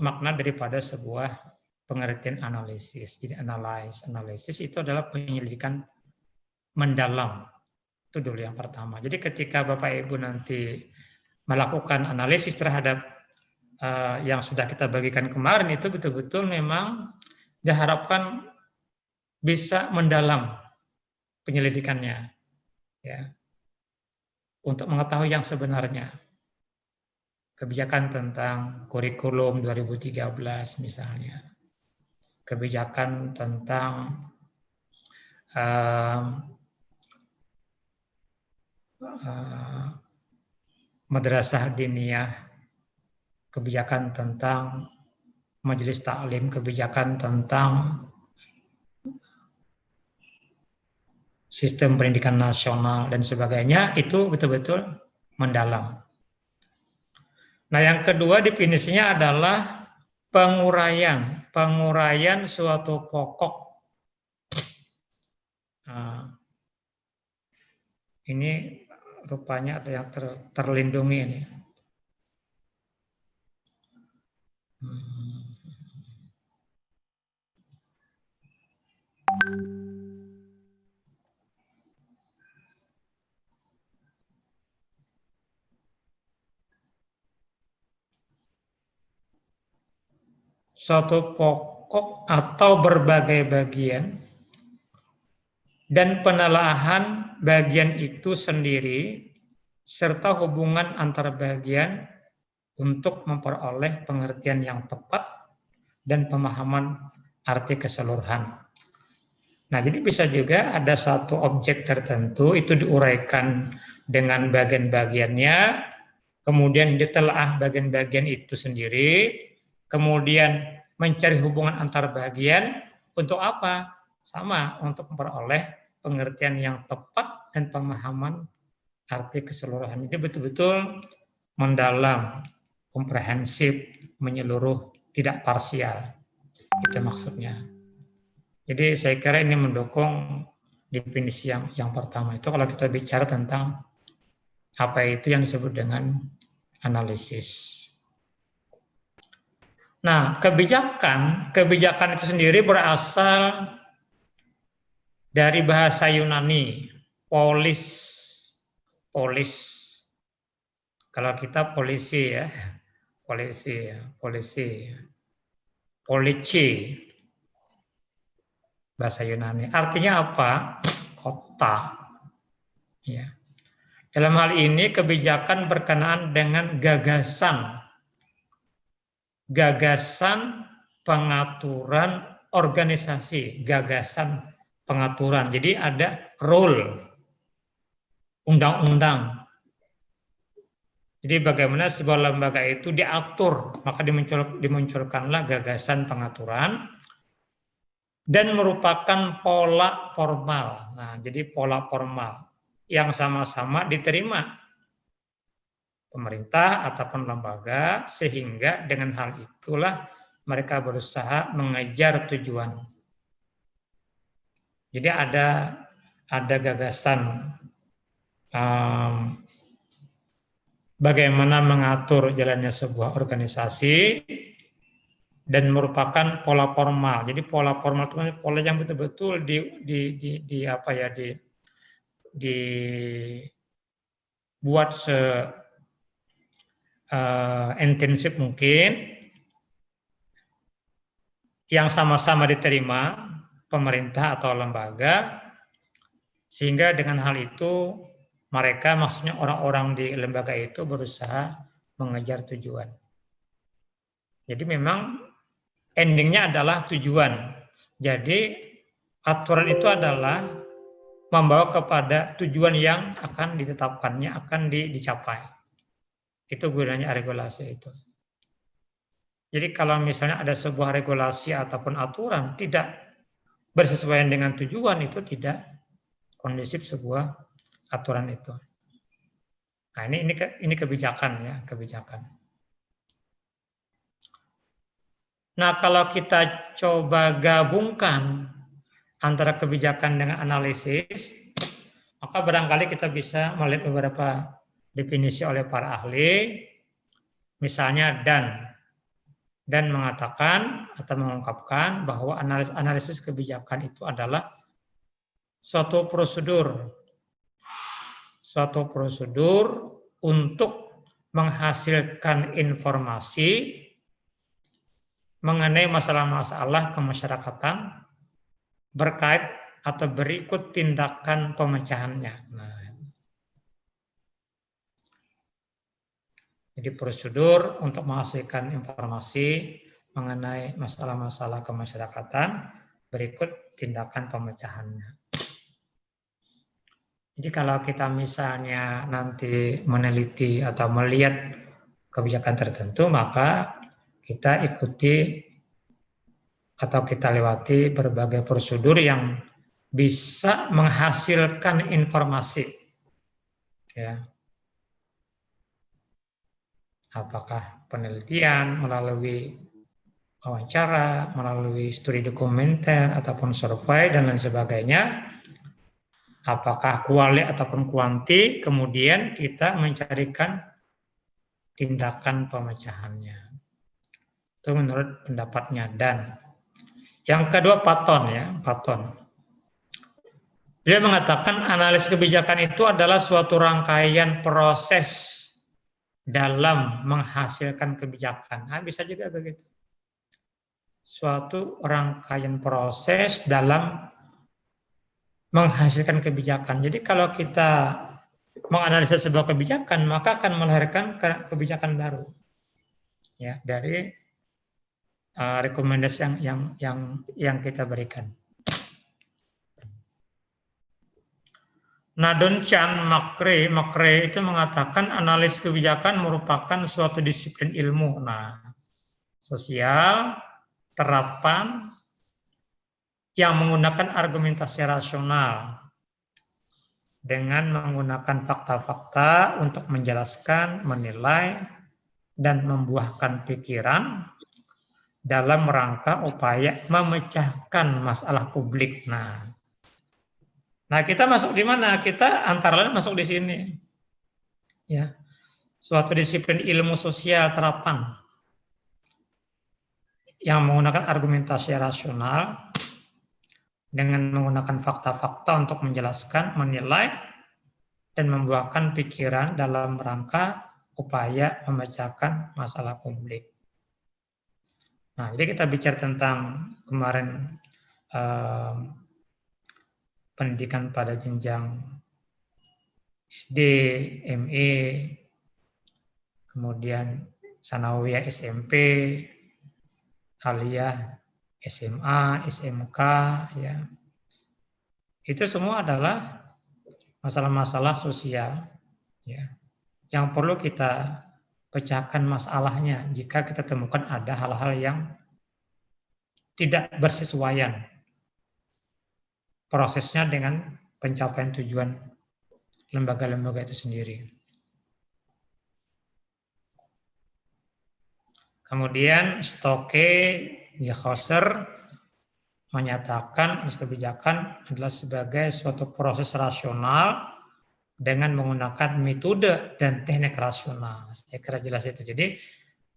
makna daripada sebuah pengertian analisis. Jadi analisis itu adalah penyelidikan mendalam. Itu dulu yang pertama. Jadi ketika Bapak Ibu nanti melakukan analisis terhadap yang sudah kita bagikan kemarin, itu betul-betul memang diharapkan bisa mendalam penyelidikannya, ya, untuk mengetahui yang sebenarnya. Kebijakan tentang kurikulum 2013 misalnya, kebijakan tentang madrasah diniyah, kebijakan tentang majelis taklim, kebijakan tentang sistem pendidikan nasional dan sebagainya, itu betul-betul mendalam. Nah, yang kedua definisinya adalah penguraian suatu pokok. Nah, ini rupanya ada yang terlindungi ini. Suatu pokok atau berbagai bagian dan penelaahan bagian itu sendiri serta hubungan antar bagian untuk memperoleh pengertian yang tepat dan pemahaman arti keseluruhan. Nah, jadi bisa juga ada satu objek tertentu itu diuraikan dengan bagian-bagiannya, kemudian ditelaah bagian-bagian itu sendiri, kemudian mencari hubungan antar bagian untuk apa? Sama, untuk memperoleh pengertian yang tepat dan pemahaman arti keseluruhan. Ini betul-betul mendalam, komprehensif, menyeluruh, tidak parsial. Itu maksudnya. Jadi saya kira ini mendukung definisi yang pertama itu kalau kita bicara tentang apa itu yang disebut dengan analisis. Nah, kebijakan itu sendiri berasal dari bahasa Yunani, polis. Kalau kita polisi ya, polisi. Bahasa Yunani. Artinya apa? Kota. Ya. Dalam hal ini kebijakan berkenaan dengan gagasan pengaturan organisasi, gagasan pengaturan. Jadi ada rule undang-undang. Jadi bagaimana sebuah lembaga itu diatur, maka dimunculkanlah gagasan pengaturan dan merupakan pola formal. Nah, jadi pola formal yang sama-sama diterima pemerintah ataupun lembaga, sehingga dengan hal itulah mereka berusaha mengejar tujuan. Jadi ada gagasan bagaimana mengatur jalannya sebuah organisasi dan merupakan pola formal. Jadi pola formal itu pola yang betul-betul dibuat intensif mungkin, yang sama-sama diterima pemerintah atau lembaga, sehingga dengan hal itu mereka, maksudnya orang-orang di lembaga itu berusaha mengejar tujuan. Jadi memang endingnya adalah tujuan. Jadi aturan itu adalah membawa kepada tujuan yang akan ditetapkannya, akan dicapai. Itu gunanya regulasi itu. Jadi kalau misalnya ada sebuah regulasi ataupun aturan tidak bersesuaian dengan tujuan, itu tidak kondusif sebuah aturan itu. Nah, ini kebijakan ya, kebijakan. Nah, kalau kita coba gabungkan antara kebijakan dengan analisis, maka barangkali kita bisa melihat beberapa definisi oleh para ahli. Misalnya dan mengatakan atau mengungkapkan bahwa analisis kebijakan itu adalah suatu prosedur untuk menghasilkan informasi mengenai masalah-masalah kemasyarakatan berkait atau berikut tindakan pemecahannya. Nah, jadi prosedur untuk menghasilkan informasi mengenai masalah-masalah kemasyarakatan berikut tindakan pemecahannya. Jadi kalau kita misalnya nanti meneliti atau melihat kebijakan tertentu, maka kita ikuti atau kita lewati berbagai prosedur yang bisa menghasilkan informasi. Ya. Apakah penelitian melalui wawancara, melalui studi dokumenter, ataupun survei, dan lain sebagainya. Apakah kuali ataupun kuanti, kemudian kita mencarikan tindakan pemecahannya. Itu menurut pendapatnya. Dan yang kedua Patton, ya, Patton. Dia mengatakan analisis kebijakan itu adalah suatu rangkaian proses dalam menghasilkan kebijakan. Nah, bisa juga begitu. Suatu rangkaian proses dalam menghasilkan kebijakan. Jadi kalau kita menganalisis sebuah kebijakan, maka akan melahirkan kebijakan baru, ya, dari rekomendasi yang kita berikan. Nah, Don-Chan McRae itu mengatakan analis kebijakan merupakan suatu disiplin ilmu. Nah, sosial, terapan yang menggunakan argumentasi rasional dengan menggunakan fakta-fakta untuk menjelaskan, menilai, dan membuahkan pikiran dalam rangka upaya memecahkan masalah publik. Nah, kita masuk di mana? Kita antara lain masuk di sini. Ya. Suatu disiplin ilmu sosial terapan yang menggunakan argumentasi rasional dengan menggunakan fakta-fakta untuk menjelaskan, menilai, dan membuahkan pikiran dalam rangka upaya memecahkan masalah publik. Nah, jadi kita bicara tentang kemarin pendidikan pada jenjang SD, ME, kemudian sanawiyah SMP, aliyah SMA, SMK, ya. Itu semua adalah masalah-masalah sosial, ya, yang perlu kita pecahkan masalahnya jika kita temukan ada hal-hal yang tidak bersesuaian prosesnya dengan pencapaian tujuan lembaga-lembaga itu sendiri. Kemudian Stokes-Jacobser menyatakan kebijakan adalah sebagai suatu proses rasional dengan menggunakan metode dan teknik rasional. Saya kira jelas itu. Jadi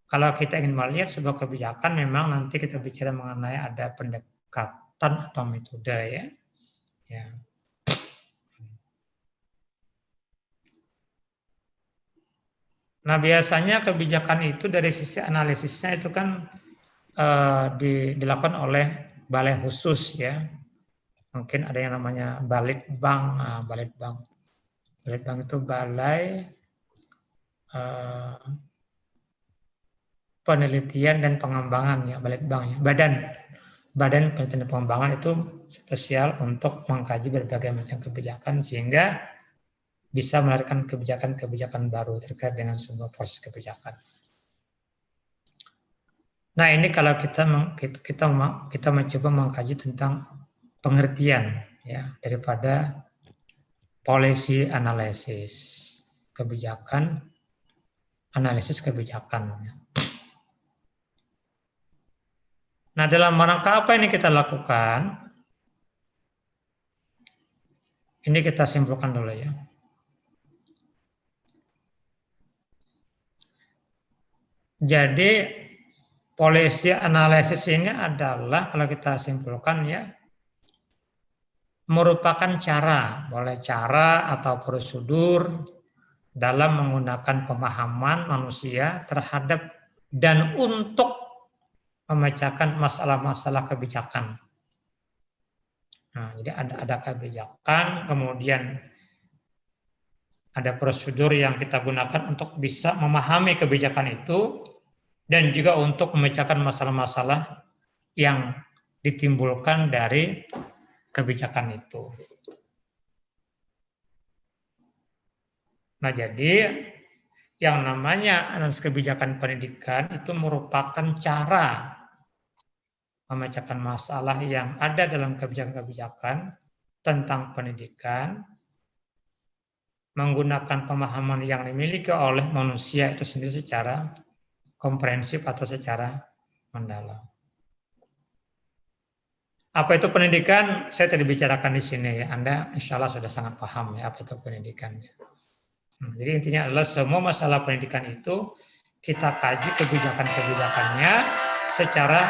kalau kita ingin melihat sebuah kebijakan, memang nanti kita bicara mengenai ada pendekatan atau metode, ya. Ya. Nah, biasanya kebijakan itu dari sisi analisisnya itu kan dilakukan oleh balai khusus, ya. Mungkin ada yang namanya Balitbank. Nah, Balitbank itu balai penelitian dan pengembangan, ya, Balitbank, ya. Badan penelitian dan pengembangan itu spesial untuk mengkaji berbagai macam kebijakan sehingga bisa melahirkan kebijakan-kebijakan baru terkait dengan sebuah proses kebijakan. Nah, ini kalau kita mencoba mengkaji tentang pengertian, ya, daripada policy analysis, kebijakan, analisis kebijakan. Nah, dalam rangka apa ini kita lakukan? Ini kita simpulkan dulu, ya. Jadi Policy analisis ini adalah, kalau kita simpulkan ya, merupakan cara, boleh cara atau prosedur dalam menggunakan pemahaman manusia terhadap dan untuk memecahkan masalah-masalah kebijakan. Nah, jadi ada kebijakan, kemudian ada prosedur yang kita gunakan untuk bisa memahami kebijakan itu, dan juga untuk memecahkan masalah-masalah yang ditimbulkan dari kebijakan itu. Nah, jadi yang namanya analisis kebijakan pendidikan itu merupakan cara memecahkan masalah yang ada dalam kebijakan-kebijakan tentang pendidikan, menggunakan pemahaman yang dimiliki oleh manusia itu sendiri secara komprehensif atau secara mendalam. Apa itu pendidikan? Saya tadi bicarakan di sini ya. Anda insya Allah sudah sangat paham ya apa itu pendidikannya. Jadi intinya adalah semua masalah pendidikan itu kita kaji kebijakan-kebijakannya secara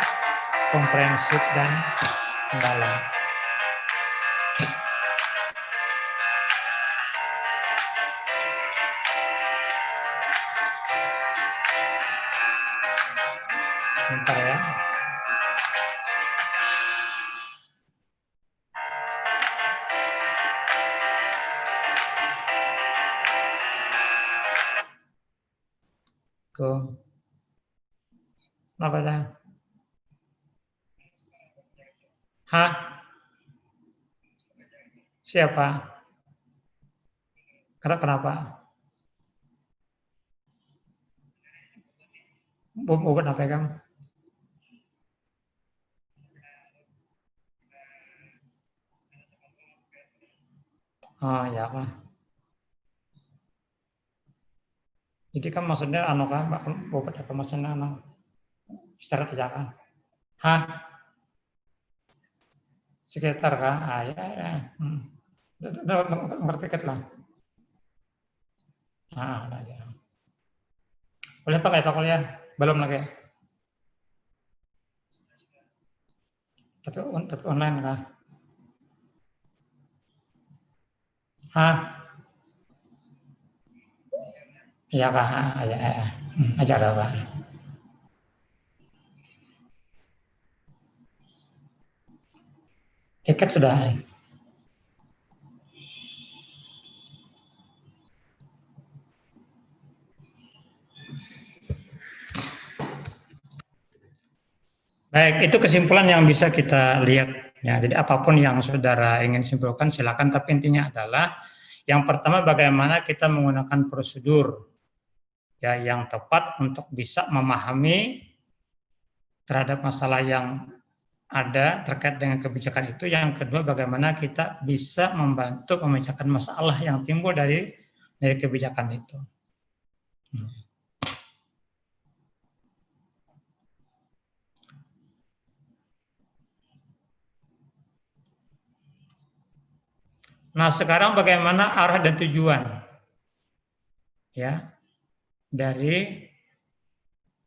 komprehensif dan mendalam. Sebentar ya. Apa dah? Hah? Siapa? Kenapa? Bukan apa ya, Kang? Oh ya Kang. Jadi kan maksudnya anu kan, bukan apa maksudnya anu? Istirahat aja kan? Hah? Sekitar kan? Ah ya. Ngerti kan lah. Aja. Boleh pakai Pak kuliah? Belum lagi. Tapi online kah? Hah? Iya kah? Aja ada Pak. Tiket sudah. Baik, itu kesimpulan yang bisa kita lihat. Ya, jadi apapun yang saudara ingin simpulkan silakan. Tapi intinya adalah yang pertama bagaimana kita menggunakan prosedur ya yang tepat untuk bisa memahami terhadap masalah yang ada terkait dengan kebijakan itu. Yang kedua bagaimana kita bisa membantu memecahkan masalah yang timbul dari kebijakan itu. Nah, sekarang bagaimana arah dan tujuan ya dari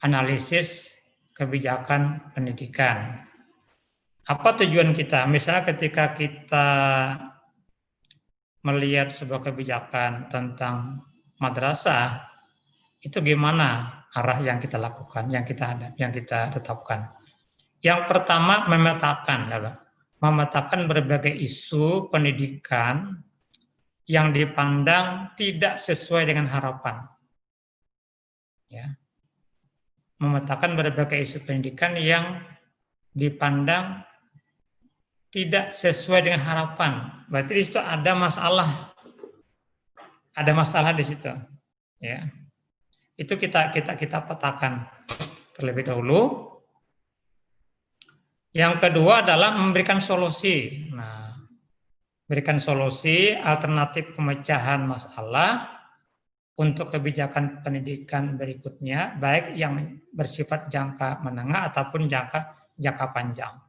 analisis kebijakan pendidikan. Apa tujuan kita? Misalnya ketika kita melihat sebuah kebijakan tentang madrasah, itu gimana arah yang kita lakukan, yang kita tetapkan. Yang pertama memetakan berbagai isu pendidikan yang dipandang tidak sesuai dengan harapan. Ya. Memetakan berbagai isu pendidikan yang dipandang tidak sesuai dengan harapan. Berarti di situ ada masalah. Ada masalah di situ. Ya. Itu kita petakan terlebih dahulu. Yang kedua adalah memberikan solusi. Nah, berikan solusi alternatif pemecahan masalah untuk kebijakan pendidikan berikutnya, baik yang bersifat jangka menengah ataupun jangka panjang.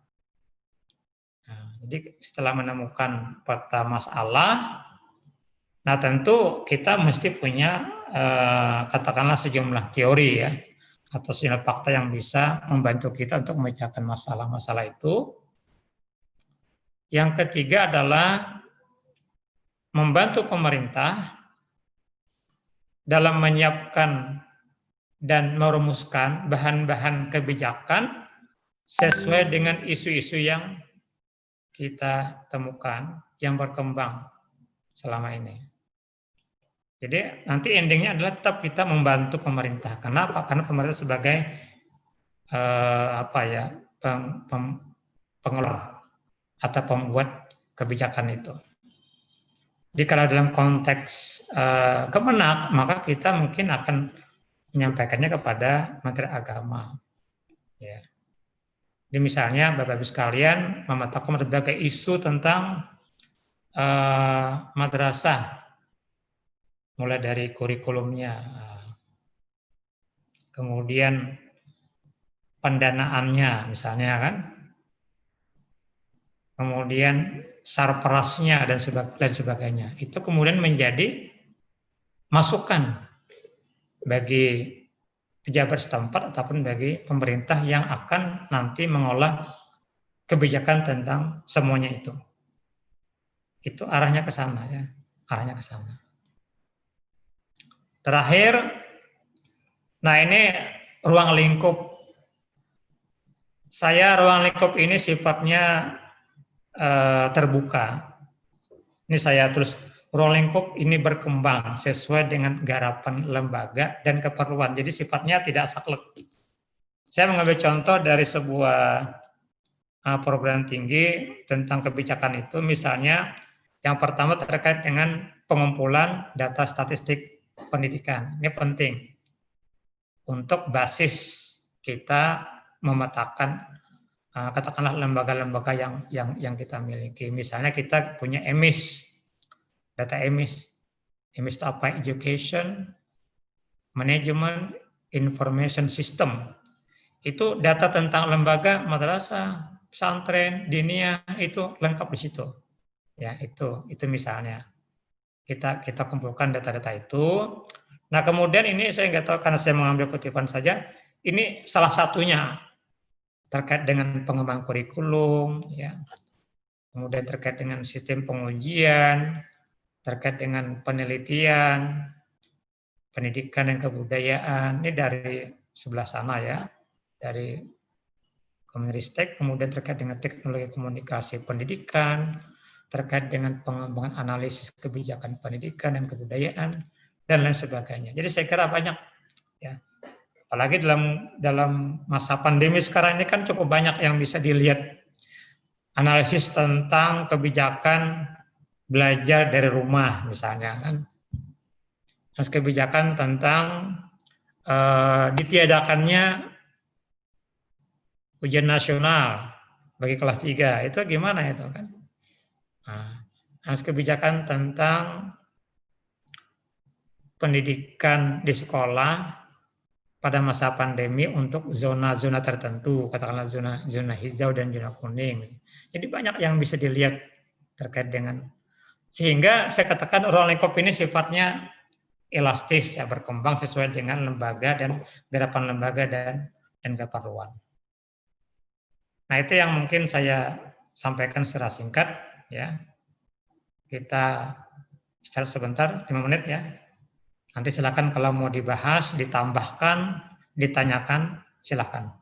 Nah, jadi setelah menemukan peta masalah, nah tentu kita mesti punya katakanlah sejumlah teori ya. atau sejumlah fakta yang bisa membantu kita untuk memecahkan masalah-masalah itu. Yang ketiga adalah membantu pemerintah dalam menyiapkan dan merumuskan bahan-bahan kebijakan sesuai dengan isu-isu yang kita temukan yang berkembang selama ini. Jadi nanti endingnya adalah tetap kita membantu pemerintah. Kenapa? Karena pemerintah sebagai pengelola atau pembuat kebijakan itu. Jadi kalau dalam konteks Kemenak, maka kita mungkin akan menyampaikannya kepada Menteri Agama. Ya. Jadi misalnya Bapak Ibu sekalian memetakan berbagai isu tentang madrasah, mulai dari kurikulumnya, kemudian pendanaannya misalnya kan, kemudian sarperasnya dan sebagainya. Itu kemudian menjadi masukan bagi pejabat setempat ataupun bagi pemerintah yang akan nanti mengolah kebijakan tentang semuanya itu. Itu arahnya ke sana ya, arahnya ke sana. Terakhir, nah ini ruang lingkup. Ruang lingkup ini sifatnya terbuka. Ini saya tulis, ruang lingkup ini berkembang sesuai dengan garapan lembaga dan keperluan. Jadi sifatnya tidak saklek. Saya mengambil contoh dari sebuah program tinggi tentang kebijakan itu, misalnya yang pertama terkait dengan pengumpulan data statistik pendidikan. Ini penting untuk basis kita memetakan katakanlah lembaga-lembaga yang kita miliki. Misalnya kita punya EMIS, data EMIS. EMIS itu apa? Education, Management, Information System. Itu data tentang lembaga, madrasah, pesantren, diniyah, itu lengkap di situ. Ya, itu misalnya. Kita kumpulkan data-data itu. Nah, kemudian ini saya nggak tahu karena saya mengambil kutipan saja, ini salah satunya terkait dengan pengembangan kurikulum, ya. Kemudian terkait dengan sistem pengujian, terkait dengan penelitian, pendidikan dan kebudayaan. Ini dari sebelah sana ya, dari Kemenristek, kemudian terkait dengan teknologi komunikasi pendidikan, terkait dengan pengembangan analisis kebijakan pendidikan dan kebudayaan, dan lain sebagainya. Jadi saya kira banyak ya. Apalagi dalam masa pandemi sekarang ini kan cukup banyak yang bisa dilihat, analisis tentang kebijakan belajar dari rumah misalnya kan, terus kebijakan tentang ditiadakannya ujian nasional bagi kelas 3 itu gimana itu kan. Nah, kebijakan tentang pendidikan di sekolah pada masa pandemi untuk zona-zona tertentu, katakanlah zona hijau dan zona kuning. Jadi banyak yang bisa dilihat terkait dengan, sehingga saya katakan ruang lingkup ini sifatnya elastis ya, berkembang sesuai dengan lembaga dan garapan lembaga dan keperluan. Nah, itu yang mungkin saya sampaikan secara singkat ya. Kita istirahat sebentar 5 menit ya. Nanti silakan kalau mau dibahas, ditambahkan, ditanyakan, silakan.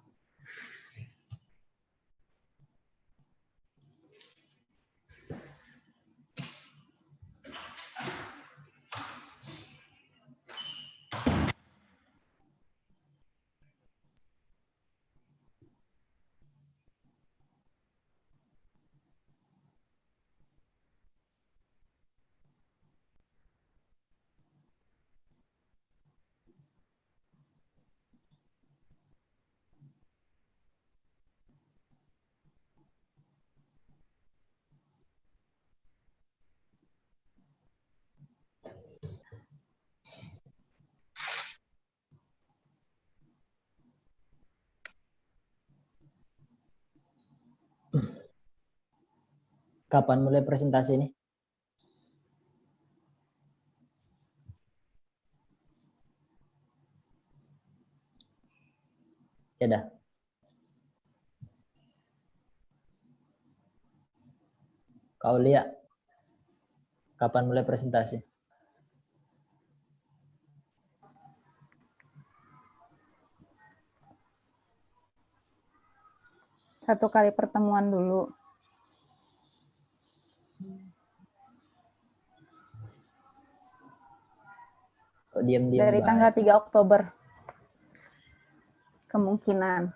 Kapan mulai presentasi ini? Ya dah. Kau lihat kapan mulai presentasi? Satu kali pertemuan dulu. Kok diam-diam Dari baik? tanggal 3 Oktober. Kemungkinan.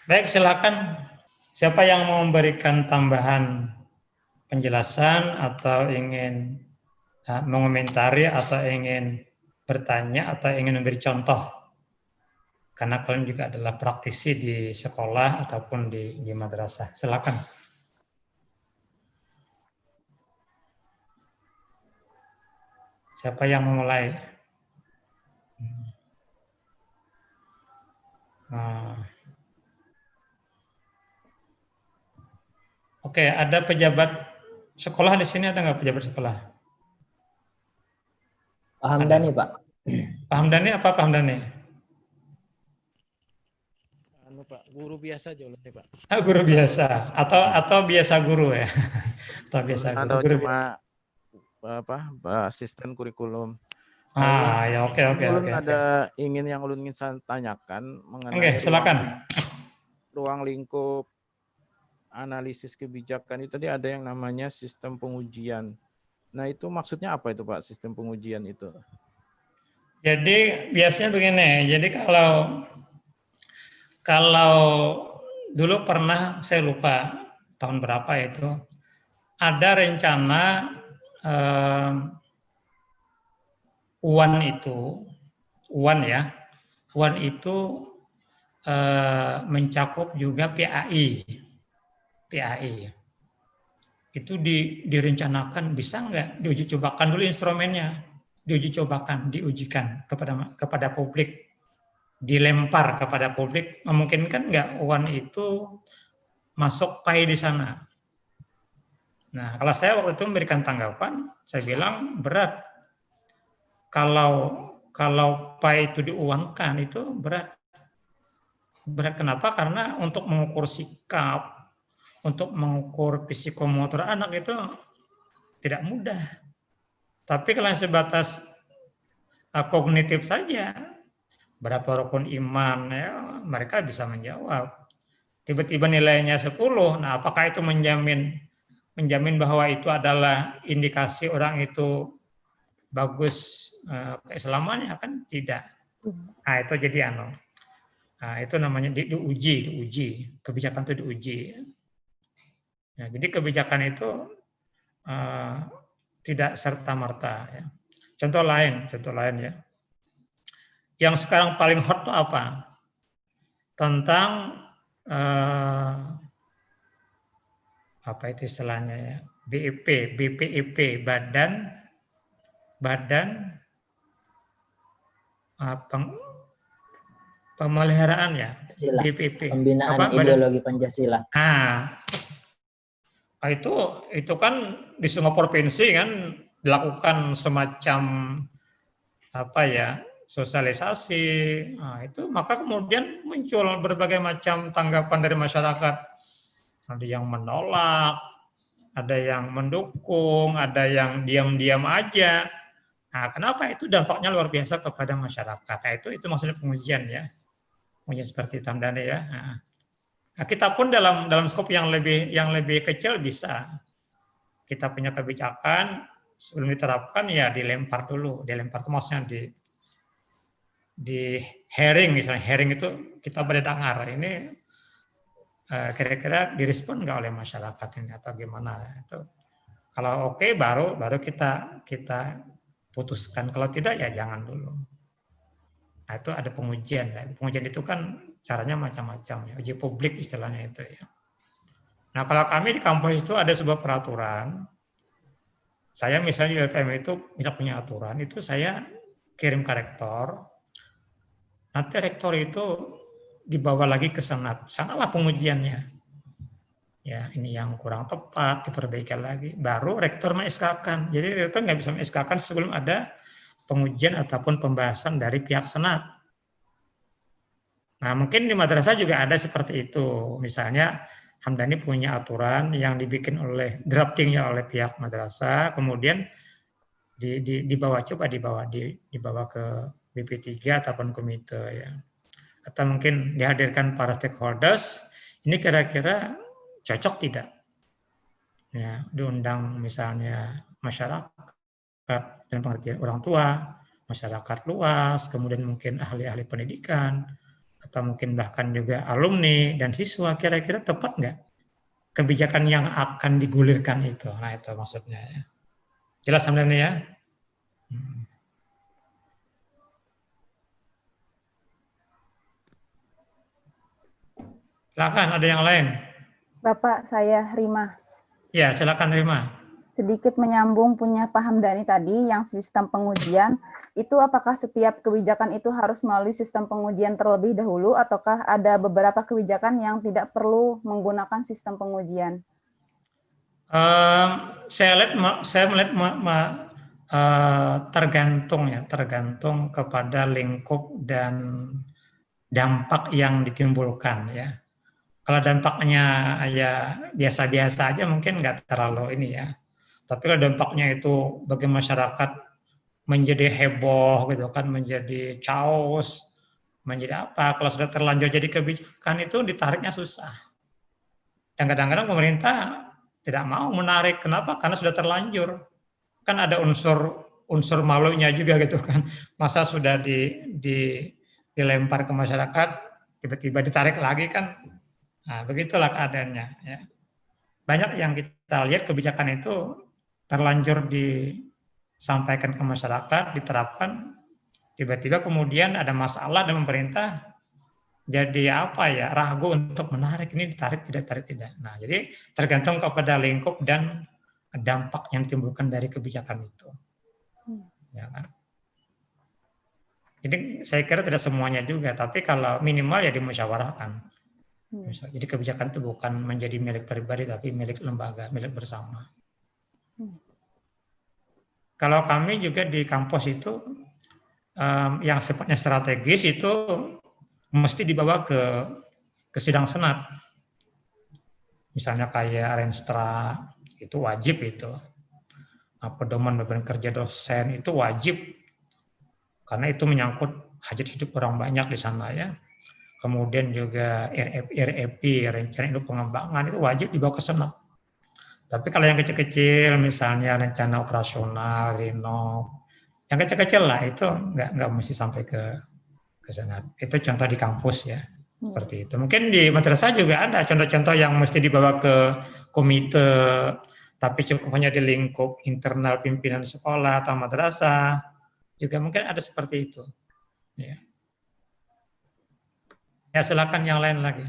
Baik, silakan. Siapa yang mau memberikan tambahan penjelasan atau ingin mengomentari atau ingin bertanya atau ingin memberi contoh? Karena kalian juga adalah praktisi di sekolah ataupun di madrasah. Silakan. Siapa yang memulai? Oke, ada pejabat sekolah di sini, ada nggak pejabat sekolah? Pak Hamdani, Pak. Pak Hamdani apa Pak Hamdani? Anu Pak, guru biasa aja nih Pak. Guru biasa atau biasa guru ya? Atau biasa guru. Atau Guru cuma apa asisten kurikulum. Ya oke. Ulun ada yang ulun ingin saya tanyakan mengenai silakan. ruang lingkup analisis kebijakan itu tadi ada yang namanya sistem pengujian. Nah itu maksudnya apa itu Pak, sistem pengujian itu? Jadi biasanya begini, jadi kalau dulu pernah, saya lupa tahun berapa itu, ada rencana UAN itu mencakup juga PAI. Itu direncanakan, bisa nggak diuji cobakan dulu instrumennya, diujikan kepada publik, dilempar kepada publik, memungkinkan nggak UAN itu masuk PAI di sana. Nah, kalau saya waktu itu memberikan tanggapan, saya bilang berat. Kalau PAI itu diuangkan itu berat. Berat kenapa? Karena untuk mengukur sikap, untuk mengukur psikomotor anak itu tidak mudah. Tapi kalau sebatas kognitif saja, berapa rukun iman, ya, mereka bisa menjawab. Tiba-tiba nilainya 10, nah apakah itu menjamin bahwa itu adalah indikasi orang itu bagus keislamannya? Kan tidak. Nah itu jadi itu namanya diuji, kebijakan itu diuji. Nah, jadi kebijakan itu tidak serta-merta. Ya. Contoh lain ya. Yang sekarang paling hot itu apa? Tentang apa itu istilahnya ya? BPEP, Badan Pemeliharaan ya, Pancasila. BPP. Pembinaan ideologi Pancasila. Nah, itu kan di semua provinsi kan dilakukan semacam apa ya, sosialisasi. Nah, itu maka kemudian muncul berbagai macam tanggapan dari masyarakat. Ada yang menolak, ada yang mendukung, ada yang diam-diam aja. Nah, kenapa itu dampaknya luar biasa kepada masyarakat? Nah, itu maksudnya pengujian ya. Punya seperti Tamdani ya. Nah, kita pun dalam skop yang lebih kecil bisa. Kita punya kebijakan sebelum diterapkan ya dilempar dulu, dilempar itu maksudnya di hearing misalnya, hearing itu kita berdengar ini kira-kira direspon nggak oleh masyarakat ini atau gimana itu. Kalau oke baru kita putuskan, kalau tidak ya jangan dulu. Nah, itu ada pengujian. Ya. Pengujian itu kan caranya macam-macam, ya. Uji publik istilahnya itu ya. Nah, kalau kami di kampus itu ada sebuah peraturan. Saya misalnya di LPM itu tidak punya aturan, itu saya kirim ke rektor. Nanti rektor itu dibawa lagi ke senat. Sanalah pengujiannya. Ya, ini yang kurang tepat, diperbaikan lagi. Baru rektor men-SK-kan. Jadi rektor nggak bisa men-SK-kan sebelum ada pengujian ataupun pembahasan dari pihak senat. Nah, mungkin di madrasah juga ada seperti itu. Misalnya Hamdani punya aturan yang dibikin draftingnya oleh pihak madrasah, kemudian dibawa ke BP3 ataupun komite ya. Atau mungkin dihadirkan para stakeholders, ini kira-kira cocok tidak? Ya, diundang misalnya masyarakat dan pengertian orang tua, masyarakat luas, kemudian mungkin ahli-ahli pendidikan, atau mungkin bahkan juga alumni dan siswa, kira-kira tepat nggak kebijakan yang akan digulirkan itu? Nah, itu maksudnya. Ya. Jelas sebenarnya ya? Silakan, ada yang lain? Bapak, saya Rima. Ya, silakan Rima. Sedikit menyambung punya Pak Hamdani tadi, yang sistem pengujian, itu apakah setiap kebijakan itu harus melalui sistem pengujian terlebih dahulu, ataukah ada beberapa kebijakan yang tidak perlu menggunakan sistem pengujian? Saya melihat tergantung kepada lingkup dan dampak yang ditimbulkan ya. Kalau dampaknya ya biasa-biasa aja mungkin nggak terlalu ini ya. Tapi kalau dampaknya itu bagi masyarakat menjadi heboh gitu kan, menjadi chaos, menjadi apa? Kalau sudah terlanjur jadi kebijakan itu ditariknya susah. Dan kadang-kadang pemerintah tidak mau menarik. Kenapa? Karena sudah terlanjur. Kan ada unsur malunya juga gitu kan. Masa sudah dilempar ke masyarakat, tiba-tiba ditarik lagi kan. Nah, begitulah keadaannya. Ya. Banyak yang kita lihat kebijakan itu terlanjur disampaikan ke masyarakat, diterapkan, tiba-tiba kemudian ada masalah dan pemerintah jadi apa ya, ragu untuk menarik, ini ditarik, tidak. Nah, jadi tergantung kepada lingkup dan dampak yang ditimbulkan dari kebijakan itu. Ya kan? Jadi saya kira tidak semuanya juga, tapi kalau minimal ya dimusyawarahkan. Jadi kebijakan itu bukan menjadi milik pribadi, tapi milik lembaga, milik bersama. Kalau kami juga di kampus itu yang sifatnya strategis itu mesti dibawa ke sidang senat. Misalnya kayak Renstra itu wajib itu. Pedoman beban kerja dosen itu wajib karena itu menyangkut hajat hidup orang banyak di sana ya. Kemudian juga REP, rencana induk pengembangan itu wajib dibawa ke senat. Tapi kalau yang kecil-kecil, misalnya rencana operasional, renov, yang kecil-kecil lah itu nggak mesti sampai ke senat. Itu contoh di kampus ya, seperti itu. Mungkin di madrasah juga ada contoh-contoh yang mesti dibawa ke komite, tapi cukup hanya di lingkup internal pimpinan sekolah atau madrasah, juga mungkin ada seperti itu. Ya, ya silakan yang lain lagi.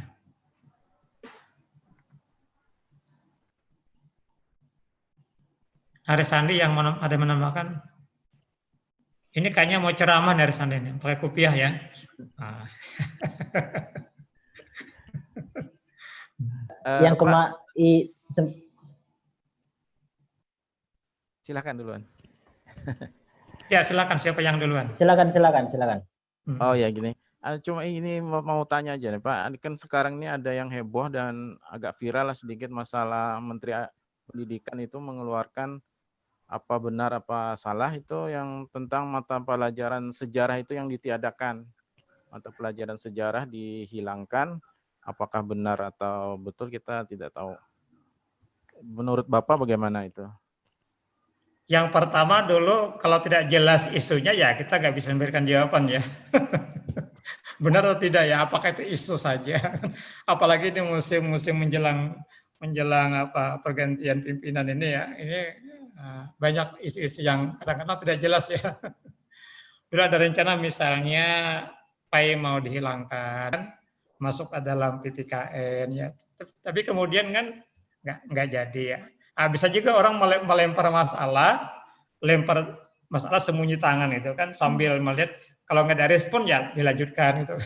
Haris Sandi yang ada menambahkan? Ini kayaknya mau ceramah dari Sandi ini, pakai kopiah ya. Nah. Yang silakan duluan. Ya silakan, siapa yang duluan? Silakan. Oh ya gini, cuma ini mau tanya aja nih Pak. Kan sekarang ini ada yang heboh dan agak viral lah sedikit masalah Menteri Pendidikan itu mengeluarkan apa benar apa salah itu yang tentang mata pelajaran sejarah itu yang ditiadakan. Mata pelajaran sejarah dihilangkan. Apakah benar atau betul kita tidak tahu. Menurut Bapak bagaimana itu? Yang pertama dulu kalau tidak jelas isunya ya kita nggak bisa memberikan jawaban ya. Benar atau tidak ya? Apakah itu isu saja? Apalagi di musim-musim menjelang apa pergantian pimpinan ini ya. Ini banyak isu-isu yang kadang-kadang tidak jelas ya. Dulu ada rencana misalnya PAI mau dihilangkan, masuk ke dalam PPKN ya. Tapi kemudian kan nggak jadi ya. Bisa juga orang melempar masalah sembunyi tangan itu kan sambil melihat kalau nggak ada respon ya dilanjutkan itu.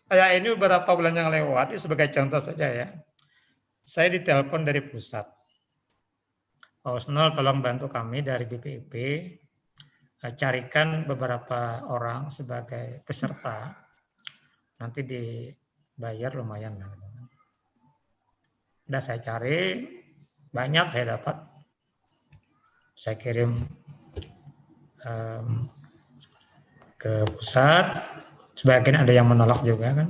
Kayak ini beberapa bulan yang lewat sebagai contoh saja ya. Saya ditelepon dari pusat. Pak Husnul tolong bantu kami dari BPIP carikan beberapa orang sebagai peserta. Nanti dibayar lumayan. Udah saya cari, banyak saya dapat. Saya kirim ke pusat, sebagian ada yang menolak juga kan.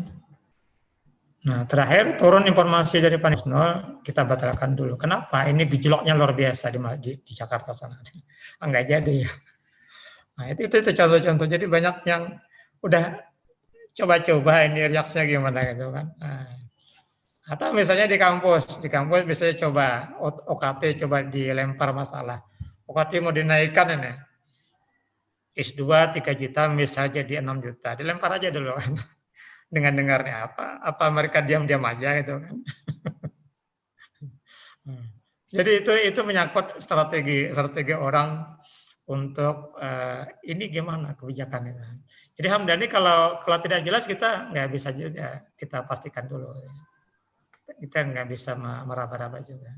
Nah, terakhir turun informasi dari Pak Husnul, kita batalkan dulu. Kenapa? Ini gejolaknya luar biasa di Jakarta sana. Enggak jadi. Nah, itu contoh-contoh. Jadi banyak yang udah coba-coba ini reaksinya gimana gitu kan. Nah, atau misalnya di kampus misalnya coba OKT coba dilempar masalah. OKT mau dinaikkan ini. S2 3 juta, misalnya jadi 6 juta. Dilempar aja dulu kan. Dengan dengarnya apa mereka diam-diam aja gitu kan. Jadi itu menyangkut strategi orang untuk ini gimana kebijakan itu. Jadi Hamdani kalau tidak jelas kita nggak bisa juga kita pastikan dulu. Kita nggak bisa meraba-raba juga.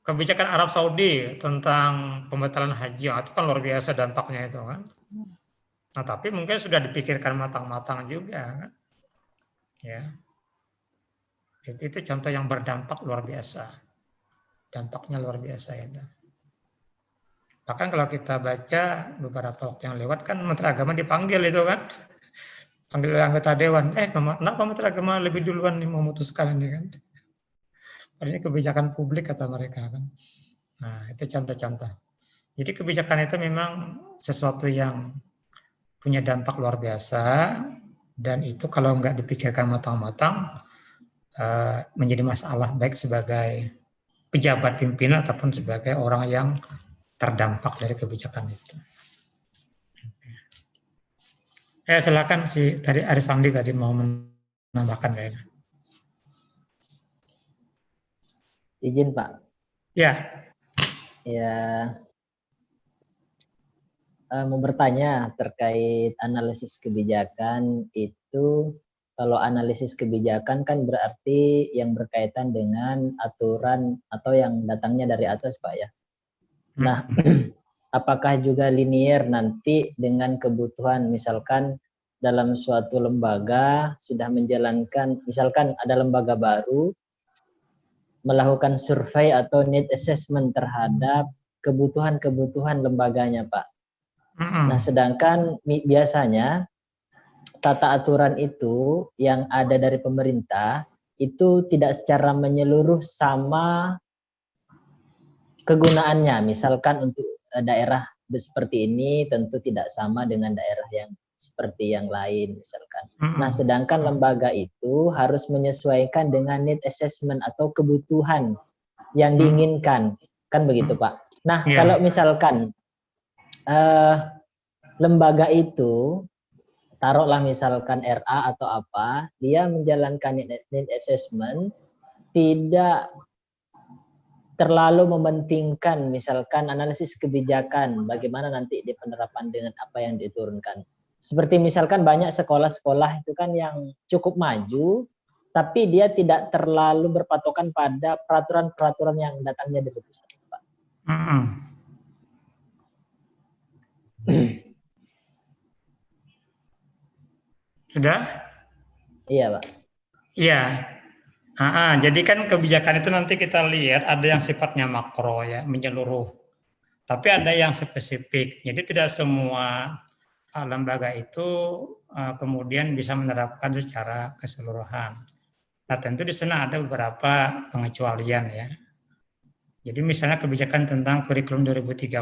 Kebijakan Arab Saudi tentang pembatalan haji itu kan luar biasa dampaknya itu kan. Nah tapi mungkin sudah dipikirkan matang-matang juga kan. Ya. Itu contoh yang berdampak luar biasa. Dampaknya luar biasa itu. Bahkan kalau kita baca beberapa waktu yang lewat kan Menteri Agama dipanggil itu kan. Panggil anggota dewan, kenapa Menteri Agama lebih duluan nih memutuskan ini kan? Ini kebijakan publik kata mereka kan. Nah itu contoh-contoh. Jadi kebijakan itu memang sesuatu yang punya dampak luar biasa dan itu kalau nggak dipikirkan matang-matang menjadi masalah baik sebagai pejabat pimpinan ataupun sebagai orang yang terdampak dari kebijakan itu. Silakan tadi Aris Sandi tadi mau menambahkan kayaknya. Izin Pak. Ya. Ya. Mau bertanya terkait analisis kebijakan itu. Kalau analisis kebijakan kan berarti yang berkaitan dengan aturan atau yang datangnya dari atas Pak ya. Nah, apakah juga linear nanti dengan kebutuhan misalkan dalam suatu lembaga sudah menjalankan, misalkan ada lembaga baru melakukan survei atau need assessment terhadap kebutuhan-kebutuhan lembaganya Pak. Nah, sedangkan biasanya tata aturan itu yang ada dari pemerintah itu tidak secara menyeluruh sama kegunaannya. Misalkan untuk daerah seperti ini tentu tidak sama dengan daerah yang seperti yang lain misalkan. Nah, sedangkan lembaga itu harus menyesuaikan dengan need assessment atau kebutuhan yang diinginkan, kan begitu Pak. Nah, kalau misalkan lembaga itu taruhlah misalkan RA atau apa, dia menjalankan need assessment tidak terlalu mementingkan misalkan analisis kebijakan bagaimana nanti di penerapan dengan apa yang diturunkan. Seperti misalkan banyak sekolah-sekolah itu kan yang cukup maju, tapi dia tidak terlalu berpatokan pada peraturan-peraturan yang datangnya dari pusat, Pak. Sudah? Iya, Pak. Iya. Jadi kan kebijakan itu nanti kita lihat ada yang sifatnya makro ya, menyeluruh. Tapi ada yang spesifik. Jadi tidak semua lembaga itu kemudian bisa menerapkan secara keseluruhan. Nah, tentu di sana ada beberapa pengecualian ya. Jadi misalnya kebijakan tentang kurikulum 2013.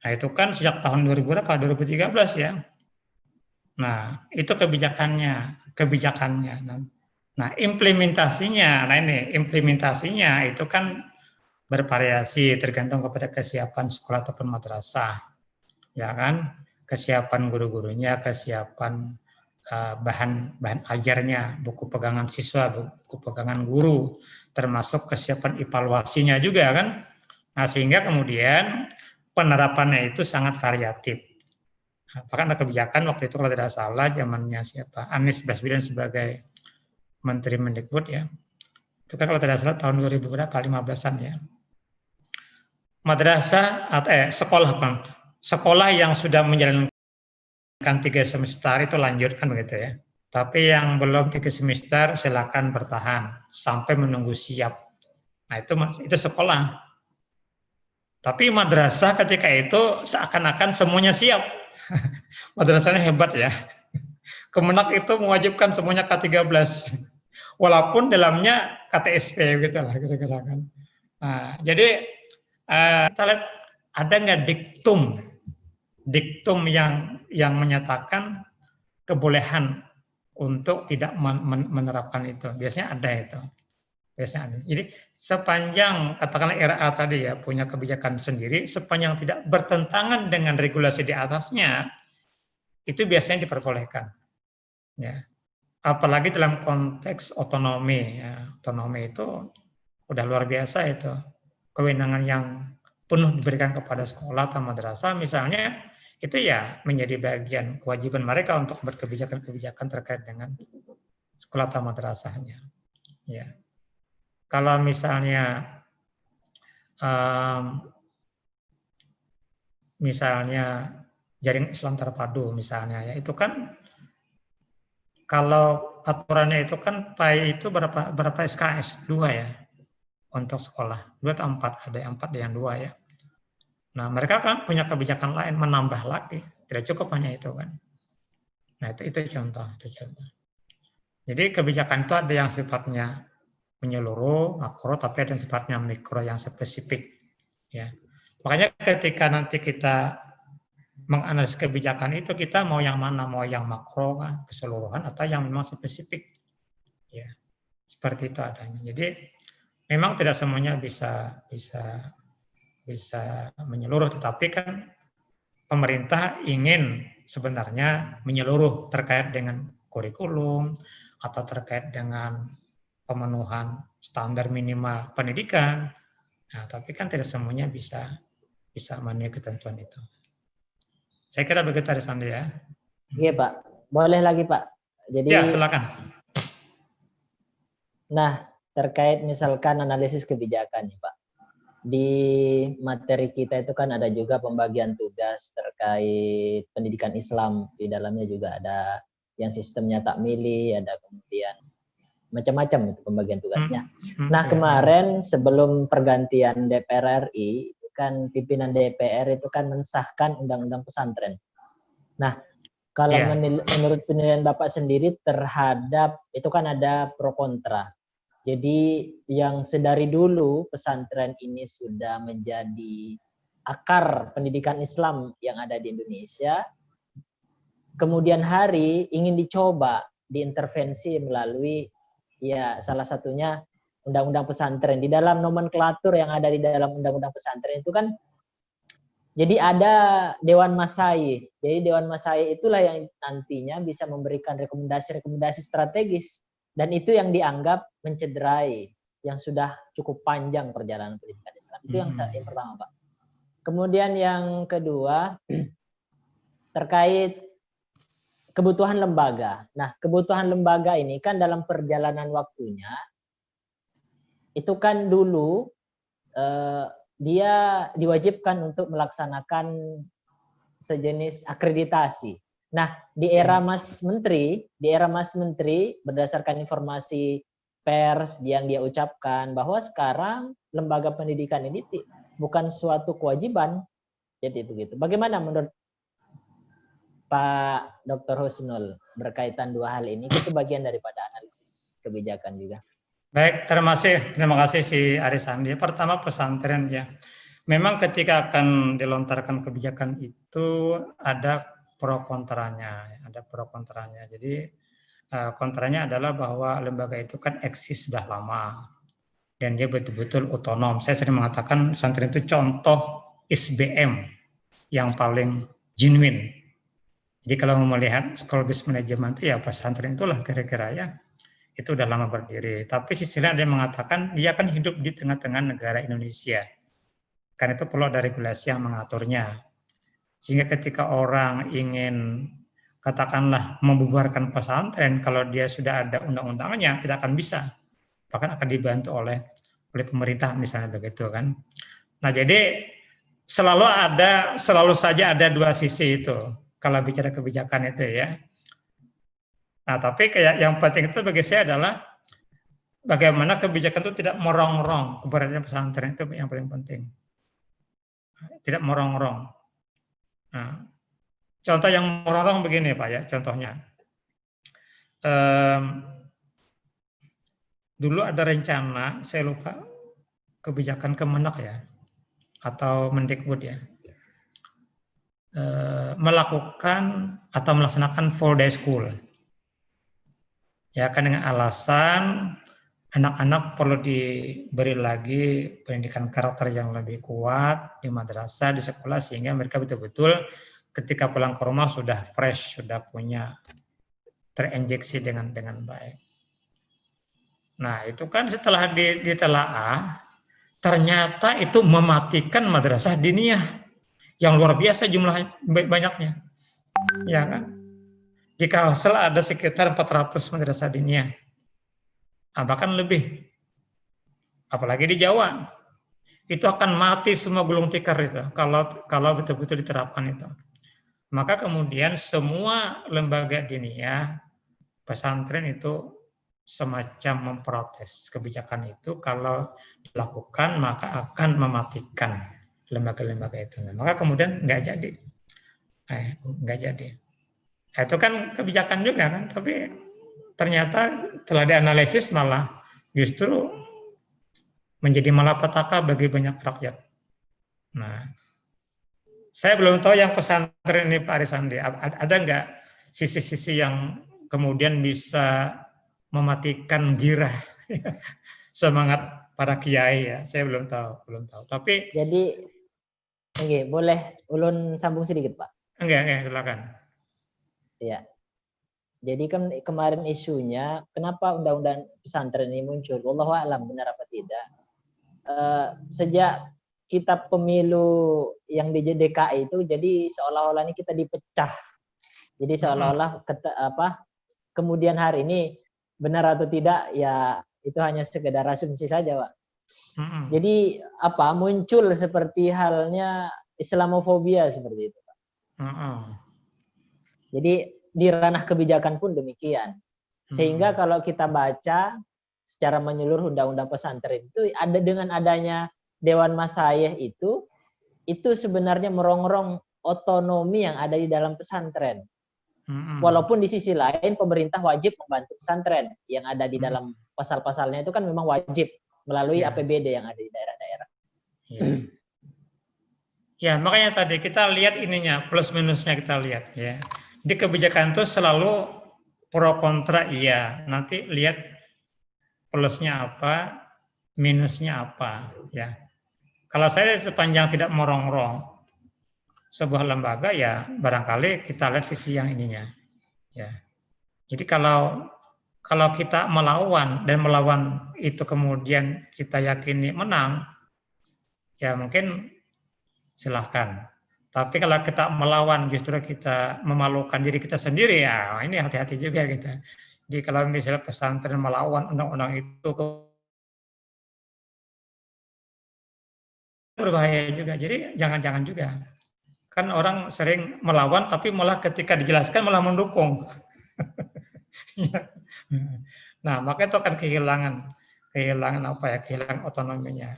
Nah, itu kan sejak tahun 2000 berapa? 2013 ya. Nah, itu kebijakannya. Nah, implementasinya itu kan bervariasi tergantung kepada kesiapan sekolah ataupun madrasah. Ya kan? Kesiapan guru-gurunya, kesiapan bahan ajarnya, buku pegangan siswa, buku pegangan guru, termasuk kesiapan evaluasinya juga kan. Nah, sehingga kemudian penerapannya itu sangat variatif. Bahkan ada kebijakan waktu itu kalau tidak salah zamannya siapa? Anies Baswedan sebagai Menteri Mendikbud ya. Itu kan kalau tidak salah tahun 2000 berapa? 15-an ya. Madrasah atau sekolah yang sudah menjalankan 3 semester itu lanjutkan begitu ya. Tapi yang belum 3 semester silakan bertahan sampai menunggu siap. Nah, itu sekolah. Tapi madrasah ketika itu seakan-akan semuanya siap. Madrasahnya hebat ya. Kemenak itu mewajibkan semuanya K13. Walaupun dalamnya KTSP gitu lah kira-kira kan. Nah, jadi kita lihat ada nggak diktum yang menyatakan kebolehan untuk tidak menerapkan itu. Biasanya ada itu. Biasanya ada. Jadi sepanjang katakanlah RA tadi ya punya kebijakan sendiri, sepanjang tidak bertentangan dengan regulasi di atasnya, itu biasanya diperbolehkan. Ya. Apalagi dalam konteks otonomi. Ya. Otonomi itu udah luar biasa itu. Kewenangan yang penuh diberikan kepada sekolah atau madrasah misalnya, itu ya menjadi bagian kewajiban mereka untuk berkebijakan-kebijakan terkait dengan sekolah atau madrasahnya. Ya. Kalau misalnya jaring Islam terpadu misalnya ya, itu kan kalau aturannya itu kan PAI itu berapa SKS? 2 ya untuk sekolah. 2 atau 4, ada yang 4 ada yang 2 ya. Nah, mereka kan punya kebijakan lain menambah lagi. Tidak cukup hanya itu kan. Nah, itu contoh. Jadi kebijakan itu ada yang sifatnya menyeluruh, makro, tapi ada yang sifatnya mikro yang spesifik. Ya. Makanya ketika nanti kita menganalisis kebijakan itu, kita mau yang mana, mau yang makro, keseluruhan, atau yang memang spesifik. Ya, seperti itu adanya. Jadi memang tidak semuanya bisa menyeluruh, tetapi kan pemerintah ingin sebenarnya menyeluruh terkait dengan kurikulum atau terkait dengan pemenuhan standar minimal pendidikan. Nah, tapi kan tidak semuanya bisa memenuhi ketentuan itu. Saya kira begitu Arisandi ya. Iya Pak, boleh lagi Pak. Jadi ya silakan. Nah, terkait misalkan analisis kebijakan nih Pak. Di materi kita itu kan ada juga pembagian tugas terkait pendidikan Islam. Di dalamnya juga ada yang sistemnya takmili, ada kemudian macam-macam itu pembagian tugasnya. Nah, kemarin sebelum pergantian DPR RI, kan pimpinan DPR itu kan mensahkan undang-undang pesantren. Nah, kalau menurut penilaian Bapak sendiri terhadap itu kan ada pro kontra. Jadi yang sedari dulu pesantren ini sudah menjadi akar pendidikan Islam yang ada di Indonesia, kemudian hari ingin dicoba diintervensi melalui ya salah satunya undang-undang pesantren. Di dalam nomenklatur yang ada di dalam undang-undang pesantren itu kan jadi ada Dewan Masai. Jadi Dewan Masai itulah yang nantinya bisa memberikan rekomendasi-rekomendasi strategis dan itu yang dianggap mencederai yang sudah cukup panjang perjalanan pendidikan Islam. Itu yang pertama, Pak. Kemudian yang kedua terkait kebutuhan lembaga. Nah, kebutuhan lembaga ini kan dalam perjalanan waktunya itu kan dulu dia diwajibkan untuk melaksanakan sejenis akreditasi. Nah, di era Mas Menteri berdasarkan informasi pers yang dia ucapkan bahwa sekarang lembaga pendidikan ini bukan suatu kewajiban. Jadi begitu. Bagaimana menurut Pak Dr. Husnul berkaitan dua hal ini? Itu bagian daripada analisis kebijakan juga. Baik, terima kasih si Arisandi. Pertama pesantren ya. Memang ketika akan dilontarkan kebijakan itu ada pro kontranya, Jadi kontranya adalah bahwa lembaga itu kan eksis sudah lama dan dia betul-betul otonom. Saya sering mengatakan pesantren itu contoh SBM yang paling genuine. Jadi kalau mau melihat school based management itu ya pesantren itulah kira-kira ya. Itu udah lama berdiri. Tapi sisi lain ada yang mengatakan dia kan hidup di tengah-tengah negara Indonesia. Karena itu perlu ada regulasi yang mengaturnya. Sehingga ketika orang ingin katakanlah membubarkan pesantren, kalau dia sudah ada undang-undangnya tidak akan bisa. Bahkan akan dibantu oleh pemerintah misalnya begitu kan. Nah, jadi selalu saja ada dua sisi itu kalau bicara kebijakan itu ya. Nah, tapi kayak yang penting itu bagi saya adalah bagaimana kebijakan itu tidak merongrong keberadaan pesantren, itu yang paling penting. Tidak merongrong. Nah, contoh yang merongrong begini Pak ya, contohnya. Dulu ada rencana, saya lupa kebijakan Kemenak ya, atau Mendikbud ya, melakukan atau melaksanakan full day school. Ya kan dengan alasan anak-anak perlu diberi lagi pendidikan karakter yang lebih kuat di madrasah, di sekolah sehingga mereka betul-betul ketika pulang ke rumah sudah fresh, sudah punya terinjeksi dengan baik. Nah, itu kan setelah ditelaah ternyata itu mematikan madrasah diniyah yang luar biasa jumlah banyaknya. Ya kan? Di Kalsel ada sekitar 400 madrasah diniyah. Nah, bahkan lebih. Apalagi di Jawa. Itu akan mati semua gulung tikar itu kalau betul-betul diterapkan itu. Maka kemudian semua lembaga diniyah, pesantren itu semacam memprotes kebijakan itu kalau dilakukan maka akan mematikan lembaga-lembaga itu. Maka kemudian nggak jadi. Itu kan kebijakan juga kan, tapi ternyata setelah dianalisis malah justru menjadi malapetaka bagi banyak rakyat. Nah, saya belum tahu yang pesantren ini Pak Arisandi, ada nggak sisi-sisi yang kemudian bisa mematikan gairah semangat para kiai ya? Saya belum tahu. Tapi jadi, boleh ulun sambung sedikit Pak? Enggak, silakan. Ya, jadi kan kemarin isunya kenapa undang-undang pesantren ini muncul? Wallahu a'lam benar apa tidak. Sejak kita pemilu yang di DKI itu, jadi seolah-olah ini kita dipecah. Jadi seolah-olah kemudian hari ini benar atau tidak ya itu hanya sekedar asumsi saja, Pak. Jadi muncul seperti halnya Islamofobia seperti itu, Pak. Jadi di ranah kebijakan pun demikian. Sehingga kalau kita baca secara menyeluruh undang-undang pesantren itu ada dengan adanya Dewan Masayih itu sebenarnya merongrong otonomi yang ada di dalam pesantren. Walaupun di sisi lain pemerintah wajib membantu pesantren yang ada di dalam pasal-pasalnya itu kan memang wajib melalui APBD yang ada di daerah-daerah. Ya, makanya tadi kita lihat ininya plus minusnya kita lihat ya. Di kebijakan itu selalu pro kontra, iya. Nanti lihat plusnya apa, minusnya apa, ya. Kalau saya sepanjang tidak merongrong sebuah lembaga, ya barangkali kita lihat sisi yang ininya, ya. Jadi kalau kita melawan dan melawan itu kemudian kita yakini menang, ya mungkin silahkan. Tapi kalau kita melawan justru kita memalukan diri kita sendiri, ya ini hati-hati juga kita. Jadi kalau misalnya pesantren melawan undang-undang itu berbahaya juga. Jadi jangan-jangan juga. Kan orang sering melawan tapi malah ketika dijelaskan malah mendukung. Nah, maka itu akan kehilangan apa ya? Kehilangan otonominya.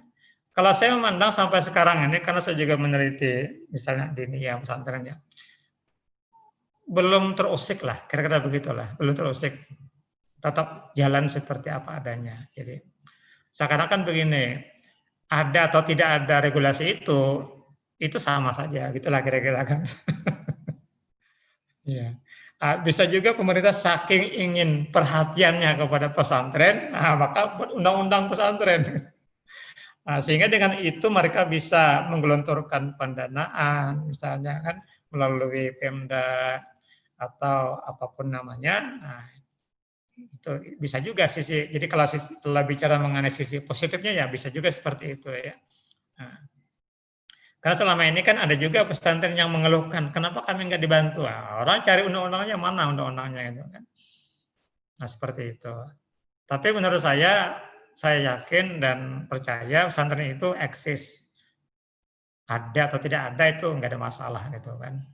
Kalau saya memandang sampai sekarang ini, karena saya juga meneliti misalnya di ini ya pesantrennya, belum terusik lah, kira-kira begitulah, belum terusik. Tetap jalan seperti apa adanya. Jadi seakan-akan begini, ada atau tidak ada regulasi itu sama saja, gitulah kira-kira kan. Ya. Bisa juga pemerintah saking ingin perhatiannya kepada pesantren, maka buat undang-undang pesantren. Sehingga dengan itu mereka bisa menggelontorkan pendanaan, misalnya kan melalui Pemda atau apapun namanya. Nah, itu bisa juga sisi. Jadi kalau bicara mengenai sisi positifnya ya bisa juga seperti itu ya. Nah, karena selama ini kan ada juga pesantren yang mengeluhkan, kenapa kami nggak dibantu? Orang cari undang-undangnya, mana undang-undangnya itu kan. Nah seperti itu. Tapi menurut saya yakin dan percaya pesantren itu eksis. Ada atau tidak ada itu nggak ada masalah gitu kan.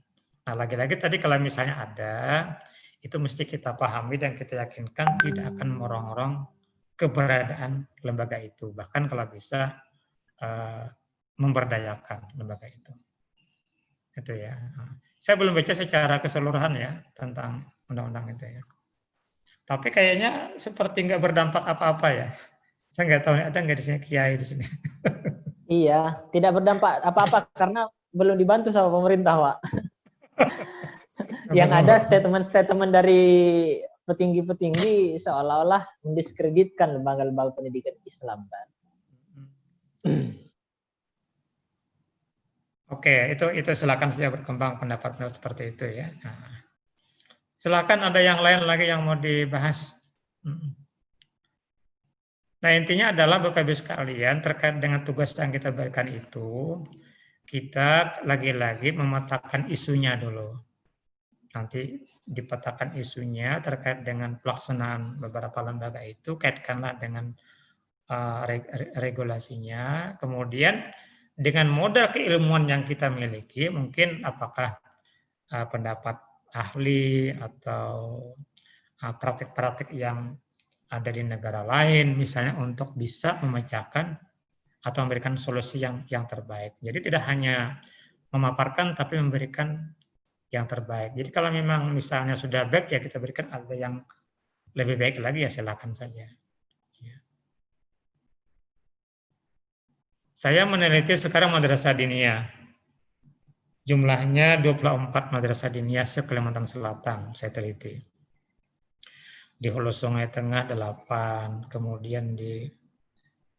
Nah lagi-lagi tadi kalau misalnya ada, itu mesti kita pahami dan kita yakinkan tidak akan merongrong keberadaan lembaga itu. Bahkan kalau bisa memberdayakan lembaga itu. Itu ya. Saya belum baca secara keseluruhan ya tentang undang-undang itu ya. Tapi kayaknya seperti nggak berdampak apa-apa ya. Saya nggak tahu ada nggak di sini kiai di sini. Iya, tidak berdampak apa-apa karena belum dibantu sama pemerintah, Pak. Yang ada statement-statement dari petinggi-petinggi seolah-olah mendiskreditkan lembaga-lembaga pendidikan Islam kan. Oke, itu silakan saja berkembang pendapat seperti itu ya. Nah, silakan ada yang lain lagi yang mau dibahas. Nah intinya adalah Bapak Ibu sekalian terkait dengan tugas yang kita berikan itu, kita lagi-lagi memetakan isunya dulu. Nanti dipetakan isunya terkait dengan pelaksanaan beberapa lembaga itu, kaitkanlah dengan regulasinya, kemudian dengan modal keilmuan yang kita miliki, mungkin apakah pendapat ahli atau praktik-praktik yang ada di negara lain, misalnya untuk bisa memecahkan atau memberikan solusi yang terbaik. Jadi tidak hanya memaparkan, tapi memberikan yang terbaik. Jadi kalau memang misalnya sudah baik, ya kita berikan ada yang lebih baik lagi, ya silakan saja. Saya meneliti sekarang madrasah diniyah. Jumlahnya 24 madrasah diniyah se-Kalimantan Selatan, saya teliti. Di Hulu Sungai Tengah 8, kemudian di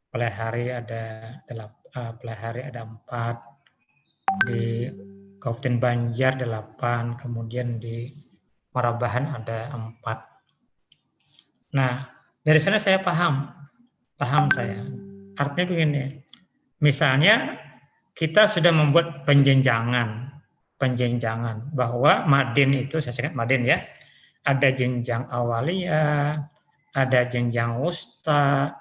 Pelehari ada 4, di Kabupaten Banjar 8, kemudian di Marabahan ada 4. Nah, dari sana saya paham saya. Artinya begini, misalnya kita sudah membuat penjenjangan bahwa Madin itu, saya ingat Madin ya, ada jenjang awaliyah, ada jenjang wusta,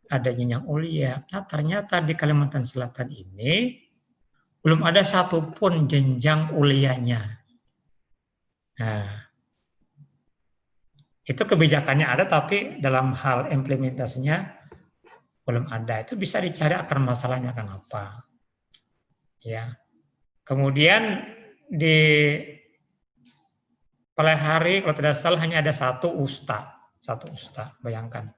ada jenjang ulia. Nah, ternyata di Kalimantan Selatan ini belum ada satupun jenjang ulianya. Nah, itu kebijakannya ada, tapi dalam hal implementasinya belum ada. Itu bisa dicari akar masalahnya kenapa. Ya. Kemudian di Pelehari kalau tidak salah hanya ada satu ustaz, bayangkan.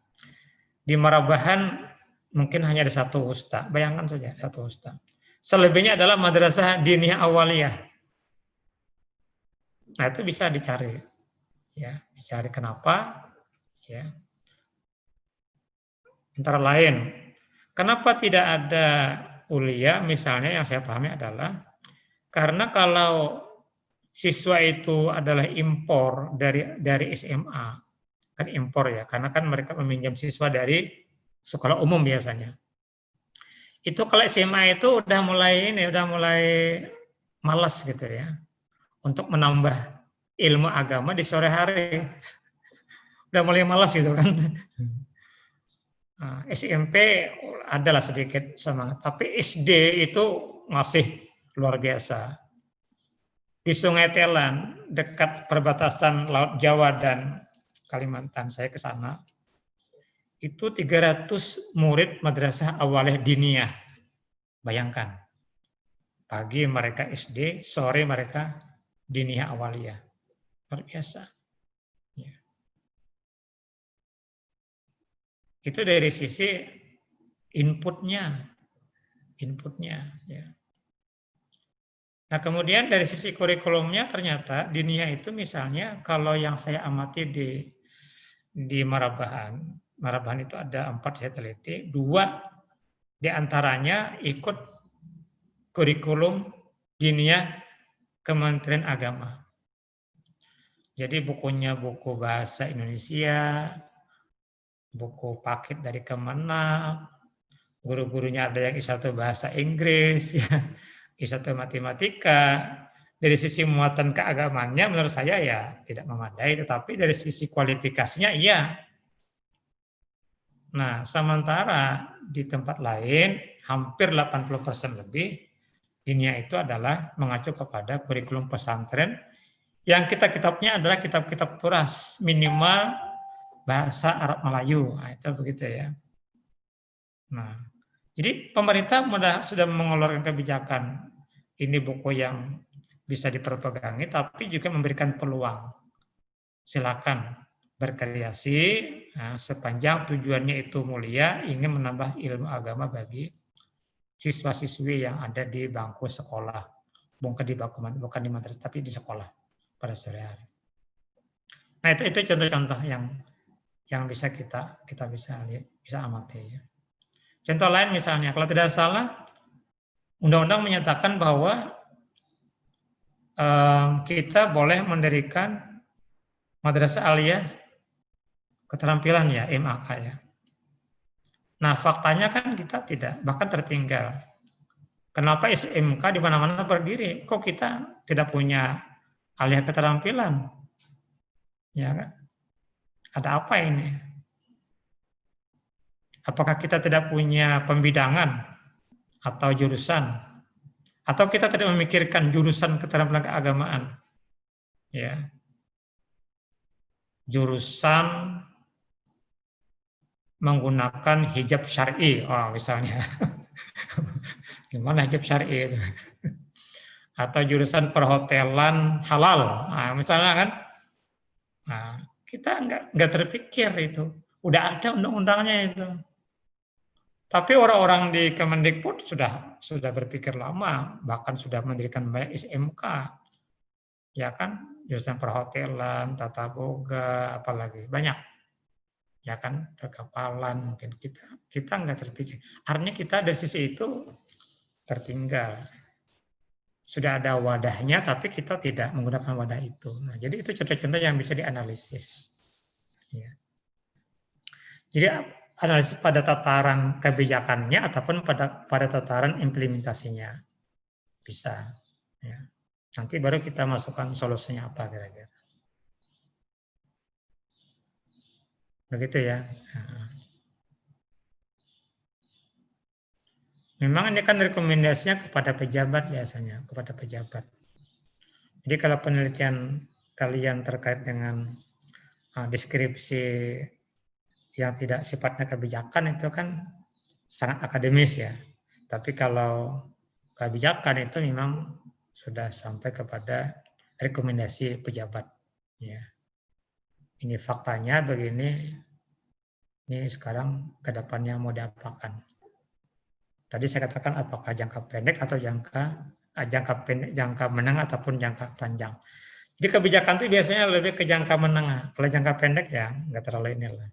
Di Marabahan mungkin hanya ada satu ustaz, bayangkan saja satu ustaz. Selebihnya adalah madrasah diniyah awaliyah. Nah, itu bisa dicari. Ya, dicari kenapa, ya. Antara lain, kenapa tidak ada kuliah, misalnya yang saya pahami adalah karena kalau siswa itu adalah impor dari SMA, kan impor ya, karena kan mereka meminjam siswa dari sekolah umum biasanya. Itu kalau SMA itu udah mulai malas gitu ya, untuk menambah ilmu agama di sore hari, udah mulai malas gitu kan. Nah, SMP adalah sedikit semangat, tapi SD itu masih luar biasa. Di Sungai Telan, dekat perbatasan Laut Jawa dan Kalimantan, saya ke sana. Itu 300 murid madrasah awaliyah diniyah. Bayangkan. Pagi mereka SD, sore mereka diniyah awaliyah. Luar biasa. Ya. Itu dari sisi inputnya. Ya. Nah, kemudian dari sisi kurikulumnya ternyata diniyah itu misalnya kalau yang saya amati di Marabahan itu ada 4 saya teliti, 2 diantaranya ikut kurikulum diniyah Kementerian Agama. Jadi bukunya buku bahasa Indonesia, buku paket dari Kemenag, guru-gurunya ada yang S1 bahasa Inggris, ya, S1 matematika. Dari sisi muatan keagamannya menurut saya ya tidak memadai, tetapi dari sisi kualifikasinya iya. Nah, sementara di tempat lain hampir 80% lebih diniyah itu adalah mengacu kepada kurikulum pesantren yang kitabnya adalah kitab-kitab turas minimal bahasa Arab Melayu. Nah, itu begitu ya. Nah, jadi pemerintah sudah mengeluarkan kebijakan. Ini buku yang bisa diperpegangi, tapi juga memberikan peluang. Silakan berkreasi, nah, sepanjang tujuannya itu mulia, ingin menambah ilmu agama bagi siswa-siswi yang ada di bangku sekolah, bukan di madrasah, tapi di sekolah pada sore hari. Nah, itu contoh-contoh yang bisa kita bisa lihat, bisa amati. Ya. Contoh lain misalnya, kalau tidak salah, undang-undang menyatakan bahwa kita boleh mendirikan madrasah aliyah keterampilan ya, MAK ya. Nah, faktanya kan kita tidak, bahkan tertinggal. Kenapa SMK di mana-mana berdiri? Kok kita tidak punya aliyah keterampilan? Ya kan? Ada apa ini? Apakah kita tidak punya pembidangan atau jurusan? Atau kita tidak memikirkan jurusan keterampilan keagamaan? Ya. Jurusan menggunakan hijab syar'i, misalnya. Gimana hijab syar'i itu? Atau jurusan perhotelan halal, misalnya kan? Nah, kita nggak terpikir itu. Udah ada undang-undangnya itu. Tapi orang-orang di Kemendikbud sudah berpikir lama, bahkan sudah mendirikan banyak SMK, ya kan, jurusan perhotelan, tata boga, apalagi banyak, ya kan, perkapalan mungkin kita nggak terpikir. Artinya kita dari sisi itu tertinggal. Sudah ada wadahnya, tapi kita tidak menggunakan wadah itu. Nah, jadi itu contoh-contoh yang bisa dianalisis. Ya. Jadi analisis pada tataran kebijakannya ataupun pada tataran implementasinya bisa. Ya. Nanti baru kita masukkan solusinya apa kira-kira. Begitu ya. Memang ini kan rekomendasinya kepada pejabat biasanya, kepada pejabat. Jadi kalau penelitian kalian terkait dengan deskripsi yang tidak sifatnya kebijakan itu kan sangat akademis ya. Tapi kalau kebijakan itu memang sudah sampai kepada rekomendasi pejabat. Ya. Ini faktanya begini, ini sekarang ke depannya mau diapakan. Tadi saya katakan apakah jangka pendek atau jangka menengah ataupun jangka panjang. Jadi kebijakan itu biasanya lebih ke jangka menengah. Kalau jangka pendek ya nggak terlalu inilah.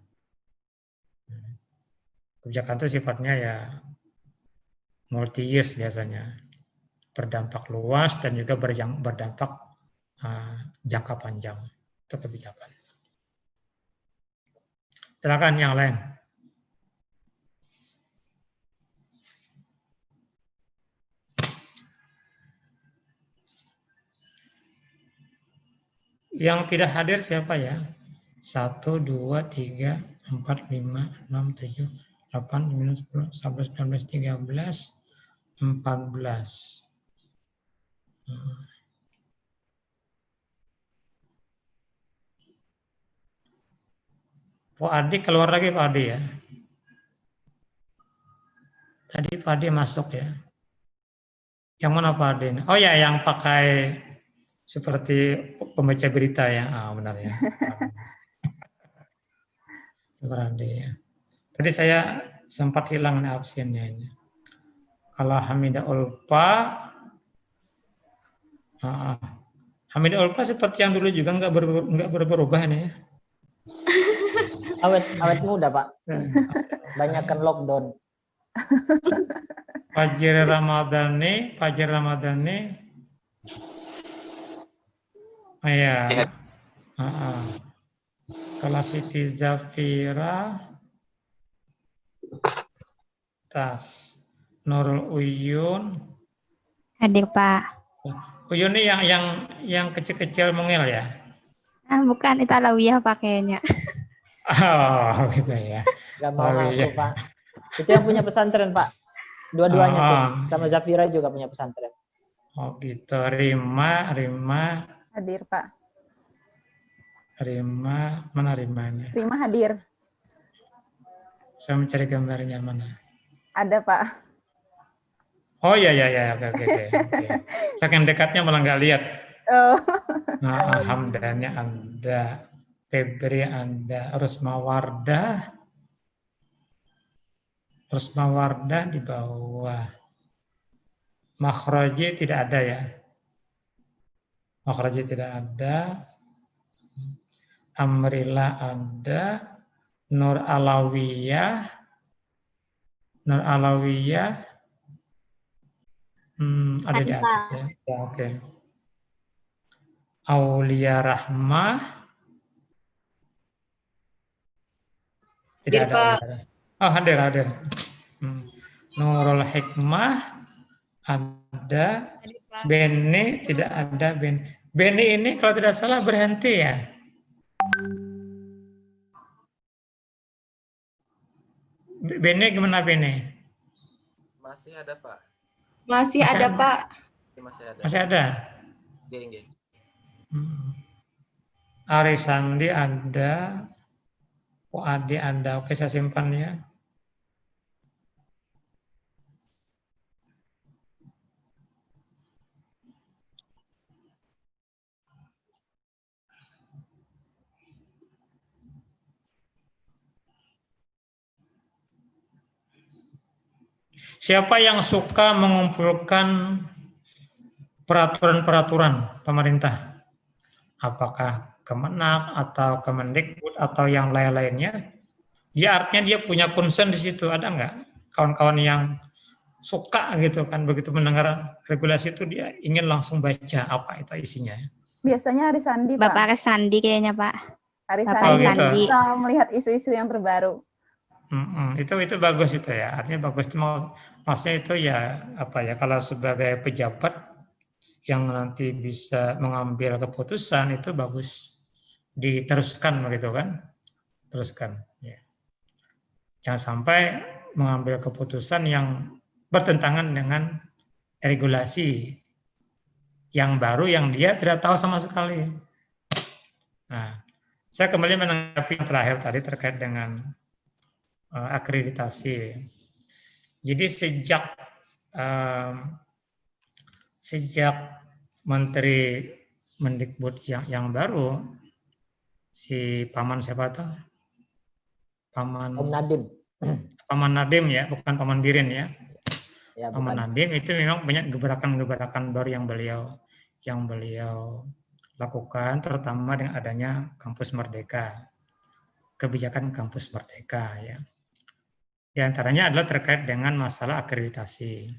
Kebijakan itu sifatnya ya multi years biasanya, berdampak luas dan juga berdampak jangka panjang. Itu kebijakan. Silakan yang lain. Yang tidak hadir siapa ya? 1, 2, 3, 4, 5, 6, 7, 8, 9, 10, 11, 12, 13, 14. Pak Adi keluar lagi Pak Adi ya. Tadi Pak Adi masuk ya. Yang mana Pak Adi? Oh ya, yang pakai seperti pembaca berita ya. Benar ya. Pak Adi ya. Tadi saya sempat hilang absennya ini. Kalau Hamidah Ulfa, Hamidah Ulfa seperti yang dulu juga nggak berubah nih ya. Awet muda Pak. Banyakkan lockdown. Fajr Ramadhani. Oh ya. Kalau Siti Zafira, Tas, Nurul Uyun. Hadir Pak. Uyun ini yang kecil-kecil mungil ya? Bukan, itu Alawiyah Pak kayaknya. Oh, gitu ya. Gak mau ngaku Pak. Itu yang punya pesantren Pak. Dua-duanya tuh. Sama Zafira juga punya pesantren. Oh gitu. Rima. Hadir Pak. Rima, mana Rimanya? Rima hadir. Saya mencari gambarnya mana? Ada Pak. Oh ya, oke. Saking dekatnya malah nggak lihat. Oh. Nah, Hamdannya ada, Febri ada, Rusmawardah di bawah. Makhraji tidak ada ya. Amrila ada, Nur Alawiyah, ada di atas ya. Ya oke. Aulia Rahmah, tidak ada. Oh hadir. Nurul Hikmah ada, Beni tidak ada. Beni ini kalau tidak salah berhenti ya. Bene gimana Bene? Masih ada Pak. Masih ada Pak. Masih ada. Nggih. Arisandi ada. Adi ada. Oke saya simpan ya. Siapa yang suka mengumpulkan peraturan-peraturan pemerintah? Apakah Kemenak atau Kemendikbud atau yang lain-lainnya? Dia artinya dia punya concern di situ. Ada nggak kawan-kawan yang suka gitu kan, begitu mendengar regulasi itu dia ingin langsung baca apa itu isinya? Biasanya Arisandi Pak. Bapak Arisandi kayaknya Pak. Arisandi bisa melihat isu-isu yang terbaru. Itu bagus itu ya, artinya bagus itu maksudnya itu ya apa ya, kalau sebagai pejabat yang nanti bisa mengambil keputusan itu bagus diteruskan begitu kan, teruskan ya. Jangan sampai mengambil keputusan yang bertentangan dengan regulasi yang baru yang dia tidak tahu sama sekali. Nah, saya kembali menanggapi yang terakhir tadi terkait dengan akreditasi. Jadi sejak Menteri Mendikbud yang baru, si Paman siapa tuh? Paman Nadiem ya, bukan Paman Birin ya. Paman Nadiem itu memang banyak gebrakan-gebrakan baru yang beliau lakukan, terutama dengan adanya Kampus Merdeka, kebijakan Kampus Merdeka ya. Di antaranya adalah terkait dengan masalah akreditasi.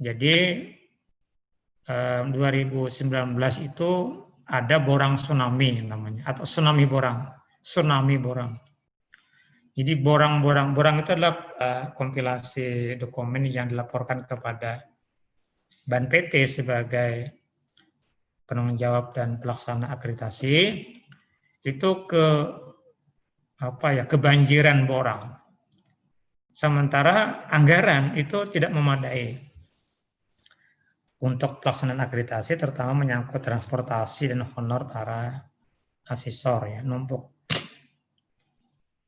Jadi 2019 itu ada borang tsunami namanya, atau tsunami borang. Jadi borang itu adalah kompilasi dokumen yang dilaporkan kepada Ban PT sebagai penanggung jawab dan pelaksana akreditasi itu kebanjiran borang. Sementara anggaran itu tidak memadai untuk pelaksanaan akreditasi, terutama menyangkut transportasi dan honor para asesor ya, numpuk.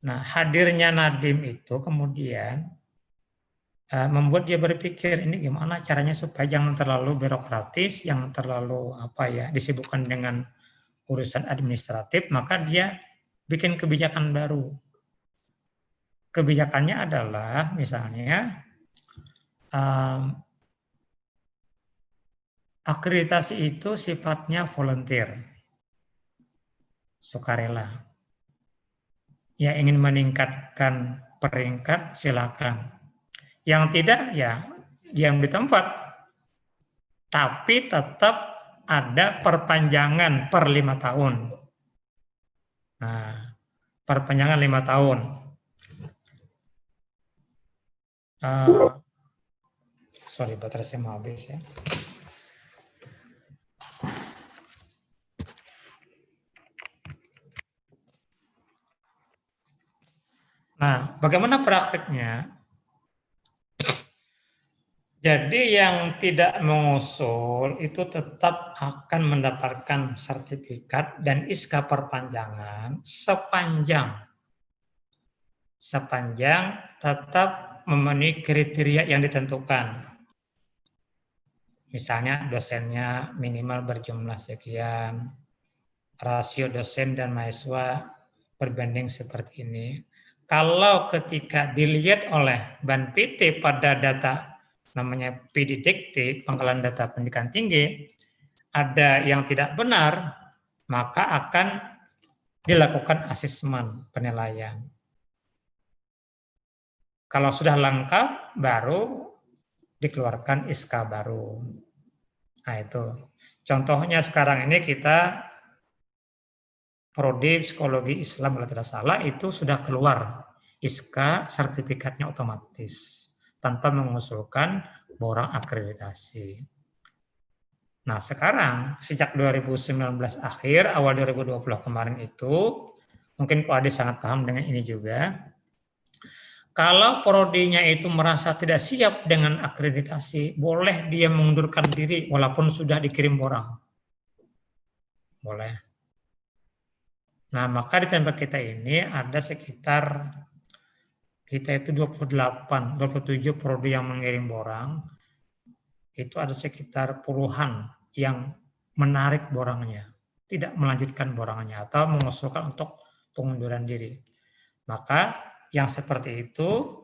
Nah, hadirnya Nadiem itu kemudian membuat dia berpikir ini gimana caranya supaya jangan terlalu birokratis, yang terlalu disibukkan dengan urusan administratif, maka dia bikin kebijakan baru. Kebijakannya adalah misalnya akreditasi itu sifatnya volunteer, sukarela. Yang ingin meningkatkan peringkat silakan. Yang tidak ya diam di tempat. Tapi tetap ada perpanjangan per 5 tahun. Nah, perpanjangan 5 tahun. Sorry, baterai saya mau habis ya. Nah, bagaimana praktiknya? Jadi yang tidak mengusul itu tetap akan mendapatkan sertifikat dan SK perpanjangan sepanjang tetap memenuhi kriteria yang ditentukan. Misalnya dosennya minimal berjumlah sekian, rasio dosen dan mahasiswa berbanding seperti ini. Kalau ketika dilihat oleh Ban PT pada data namanya PDDikti, pengolahan data pendidikan tinggi, ada yang tidak benar, maka akan dilakukan asesmen penilaian. Kalau sudah lengkap, baru dikeluarkan SK baru. Nah itu. Contohnya sekarang ini kita Prodi Psikologi Islam kalau tidak salah itu sudah keluar SK sertifikatnya otomatis tanpa mengusulkan borang akreditasi. Nah sekarang sejak 2019 akhir awal 2020 kemarin itu mungkin Pak Adi sangat paham dengan ini juga. Kalau prodinya itu merasa tidak siap dengan akreditasi, boleh dia mengundurkan diri walaupun sudah dikirim borang. Boleh. Nah, maka di tempat kita ini ada sekitar kita itu 27 prodi yang mengirim borang. Itu ada sekitar puluhan yang menarik borangnya, tidak melanjutkan borangnya atau mengusulkan untuk pengunduran diri. Maka yang seperti itu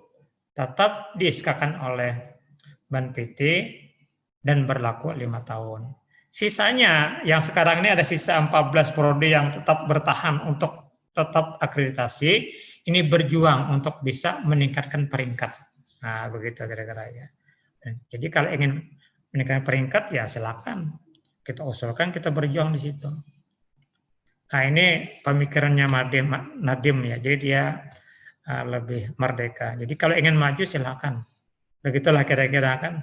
tetap di-SK-kan oleh Ban PT dan berlaku 5 tahun. Sisanya yang sekarang ini ada sisa 14 prodi yang tetap bertahan untuk tetap akreditasi, ini berjuang untuk bisa meningkatkan peringkat. Nah, begitu kira-kira ya. Jadi kalau ingin meningkatkan peringkat ya silakan kita usulkan, kita berjuang di situ. Nah, ini pemikirannya Nadiem ya. Jadi dia lebih merdeka. Jadi kalau ingin maju silakan. Begitulah kira-kira kan.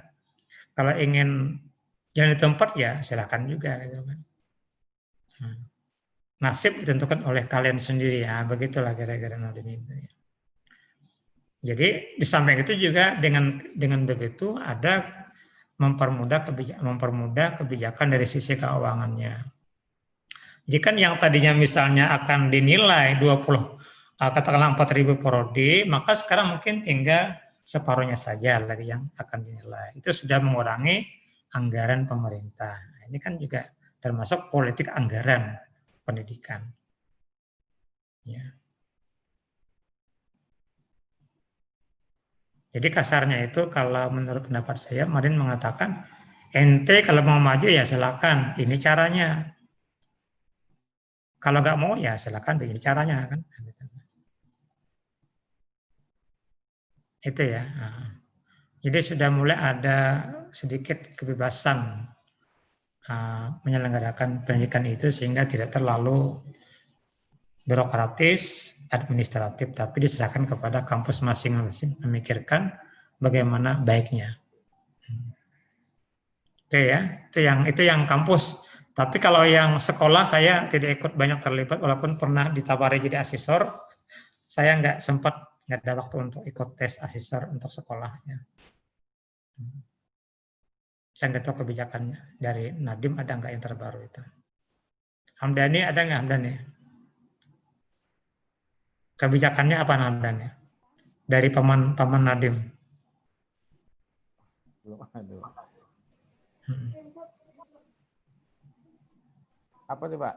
Kalau ingin jalan di tempat ya silakan juga gitu kan. Nasib ditentukan oleh kalian sendiri ya. Begitulah kira-kira Nadiem itu ya. Jadi di samping itu juga dengan begitu ada mempermudah kebijakan dari sisi keuangannya. Jadi kan yang tadinya misalnya akan dinilai 20 katakanlah 4.000 prodi, maka sekarang mungkin tinggal separuhnya saja lagi yang akan dinilai. Itu sudah mengurangi anggaran pemerintah. Ini kan juga termasuk politik anggaran pendidikan. Ya. Jadi kasarnya itu kalau menurut pendapat saya, Marin mengatakan, ente kalau mau maju ya silakan, ini caranya. Kalau nggak mau ya silakan begini caranya kan. Itu ya. Nah, jadi sudah mulai ada sedikit kebebasan menyelenggarakan pendidikan itu sehingga tidak terlalu birokratis, administratif, tapi diserahkan kepada kampus masing-masing memikirkan bagaimana baiknya. Oke ya, itu yang kampus. Tapi kalau yang sekolah saya tidak ikut banyak terlibat, walaupun pernah ditawari jadi asesor, saya nggak ada waktu untuk ikut tes asesor untuk sekolahnya. Saya nggak tahu kebijakannya dari Nadiem ada nggak yang terbaru itu. Hamdani ada nggak Hamdani? Kebijakannya apa Hamdani? Dari paman Nadiem? Belum ada. Apa tuh Pak?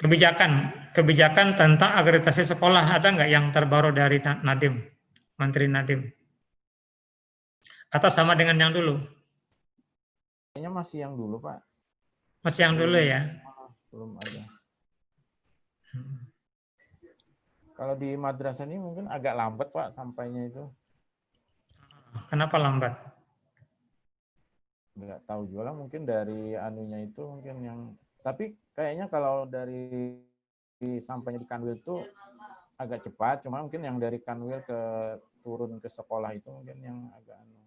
Kebijakan tentang akreditasi sekolah ada nggak yang terbaru dari Nadiem, Menteri Nadiem? Atau sama dengan yang dulu? Kayaknya masih yang dulu Pak. Masih yang dulu ya? Belum ada. Kalau di madrasah ini mungkin agak lambat Pak sampainya itu. Kenapa lambat? Nggak tahu juga lah, mungkin dari anunya itu mungkin yang, tapi kayaknya kalau dari sampainya di Kanwil itu agak cepat, cuma mungkin yang dari Kanwil ke turun ke sekolah itu mungkin yang agak anu.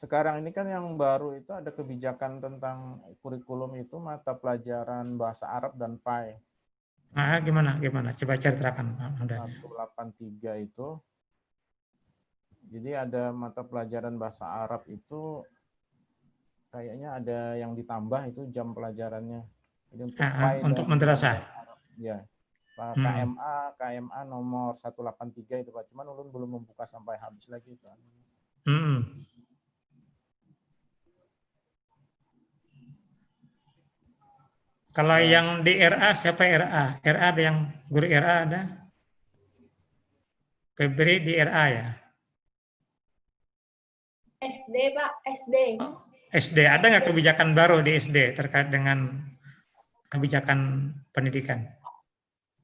Sekarang ini kan yang baru itu ada kebijakan tentang kurikulum itu mata pelajaran bahasa Arab dan PAI. Gimana? Coba ceritakan. 183 itu. Jadi ada mata pelajaran bahasa Arab itu kayaknya ada yang ditambah itu jam pelajarannya. Jadi untuk madrasah. Ya. KMA nomor 183 itu Pak. Cuman ulun belum membuka sampai habis lagi itu. Kalau yang di RA siapa RA? RA ada yang guru RA ada? Febri di RA ya? SD Pak, SD. SD, ada nggak kebijakan baru di SD terkait dengan kebijakan pendidikan?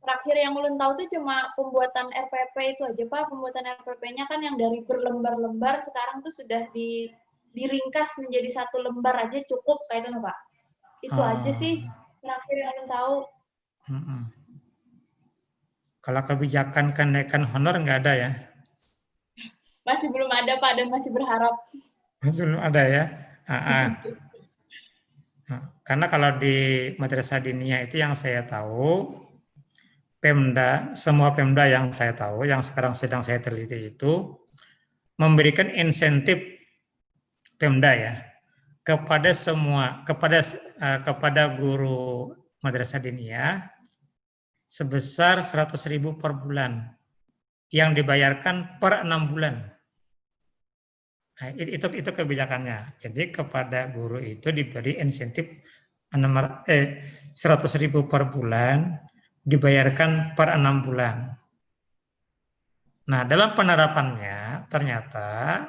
Terakhir yang ulun tahu tuh cuma pembuatan RPP itu aja Pak. Pembuatan RPP-nya kan yang dari berlembar-lembar sekarang tuh sudah diringkas menjadi satu lembar aja cukup kayak itu Pak. Itu aja sih terakhir yang ulun tahu. Kalau kebijakan kenaikan honor nggak ada ya? Masih belum ada Pak dan masih berharap. Masih belum ada ya? Karena kalau di madrasah diniyah itu yang saya tahu, semua Pemda yang saya tahu, yang sekarang sedang saya teliti itu, memberikan insentif Pemda ya, kepada guru madrasah diniyah sebesar 100.000 per bulan yang dibayarkan per 6 bulan. Nah, itu kebijakannya. Jadi kepada guru itu diberi insentif 100.000 per bulan dibayarkan per 6 bulan. Nah, dalam penerapannya ternyata